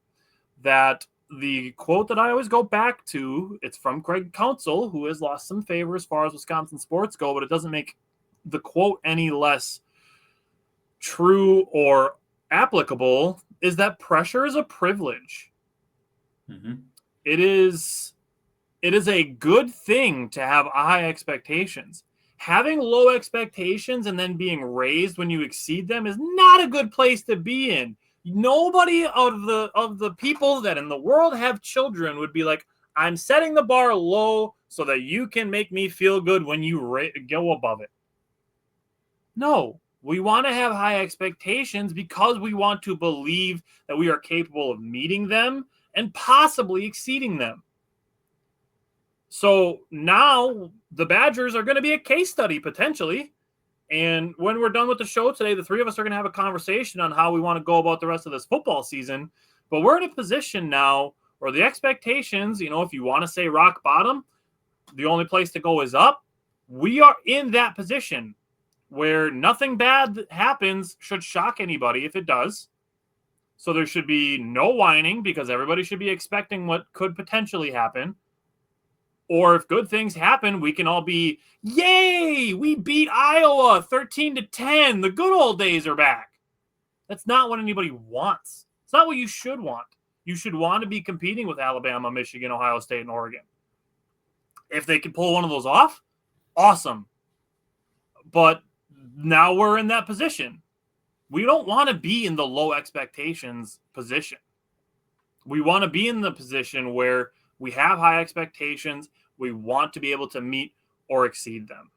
That the quote that I always go back to, it's from Craig Counsell, who has lost some favor as far as Wisconsin sports go, but it doesn't make the quote any less true or applicable, is that pressure is a privilege. Mm-hmm. It is a good thing to have high expectations. Having low expectations and then being raised when you exceed them is not a good place to be in. Nobody of the people that in the world have children would be like, I'm setting the bar low so that you can make me feel good when you go above it. No, we want to have high expectations because we want to believe that we are capable of meeting them and possibly exceeding them. So now the Badgers are going to be a case study potentially. And when we're done with the show today, the three of us are going to have a conversation on how we want to go about the rest of this football season. But we're in a position now where the expectations, if you want to say rock bottom, the only place to go is up. We are in that position where nothing bad that happens should shock anybody if it does. So there should be no whining because everybody should be expecting what could potentially happen. Or if good things happen, we can all be, yay, we beat Iowa 13-10. The good old days are back. That's not what anybody wants. It's not what you should want. You should want to be competing with Alabama, Michigan, Ohio State, and Oregon. If they can pull one of those off, awesome. But now we're in that position. We don't want to be in the low expectations position. We want to be in the position where we have high expectations. We want to be able to meet or exceed them.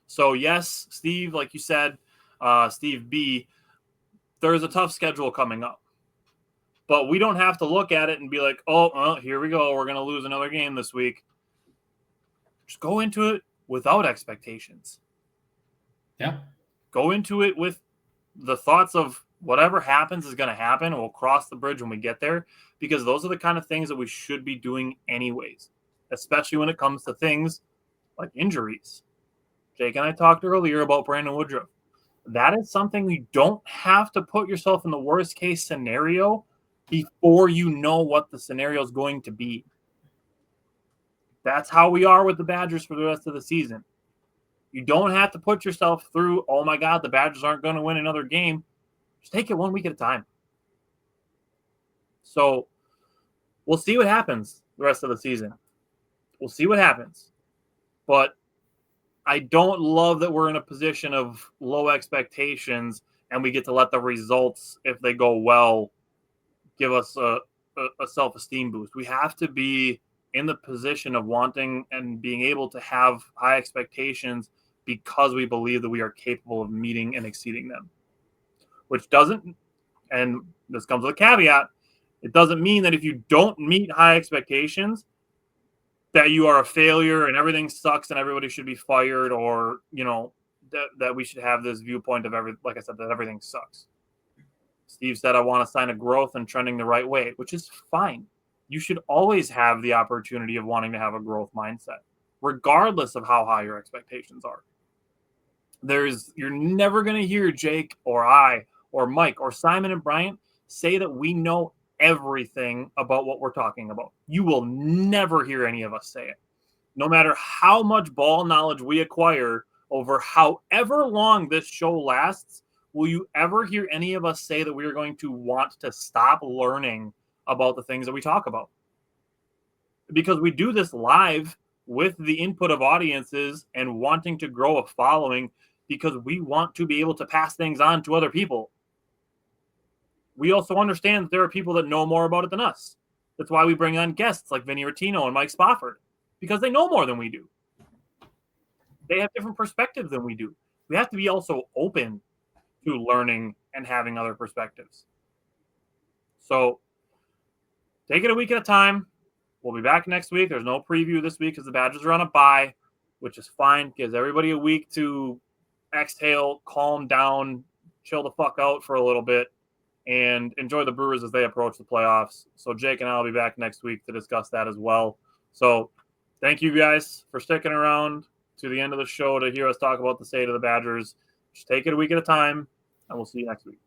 So, yes, Steve, like you said, Steve B., there's a tough schedule coming up. But we don't have to look at it and be like, oh, here we go. We're going to lose another game this week. Just go into it without expectations. Yeah. Go into it with the thoughts of whatever happens is going to happen, and we'll cross the bridge when we get there, because those are the kind of things that we should be doing anyways, especially when it comes to things like injuries. Jake and I talked earlier about Brandon Woodruff. That is something you don't have to put yourself in the worst case scenario before you know what the scenario is going to be. That's how we are with the Badgers for the rest of the season. You don't have to put yourself through, oh my God, the Badgers aren't going to win another game. Just take it 1 week at a time. So we'll see what happens the rest of the season. We'll see what happens. But I don't love that we're in a position of low expectations and we get to let the results, if they go well, give us a self-esteem boost. We have to be in the position of wanting and being able to have high expectations because we believe that we are capable of meeting and exceeding them. Which doesn't, and this comes with a caveat, it doesn't mean that if you don't meet high expectations, that you are a failure and everything sucks and everybody should be fired, or, you know, that we should have this viewpoint of like I said, that everything sucks. Steve said, I want a sign of growth and trending the right way, which is fine. You should always have the opportunity of wanting to have a growth mindset, regardless of how high your expectations are. You're never going to hear Jake or I or Mike or Simon and Bryant say that we know everything about what we're talking about. You will never hear any of us say it. No matter how much ball knowledge we acquire over however long this show lasts, will you ever hear any of us say that we are going to want to stop learning about the things that we talk about? Because we do this live with the input of audiences and wanting to grow a following, because we want to be able to pass things on to other people. We also understand that there are people that know more about it than us. That's why we bring on guests like Vinny Rottino and Mike Spofford, because they know more than we do. They have different perspectives than we do. We have to be also open to learning and having other perspectives. So take it a week at a time. We'll be back next week. There's no preview this week because the Badgers are on a bye, which is fine. Gives everybody a week to exhale, calm down, chill the fuck out for a little bit, and enjoy the Brewers as they approach the playoffs. So Jake and I will be back next week to discuss that as well. So thank you guys for sticking around to the end of the show to hear us talk about the state of the Badgers. Just take it a week at a time, and we'll see you next week.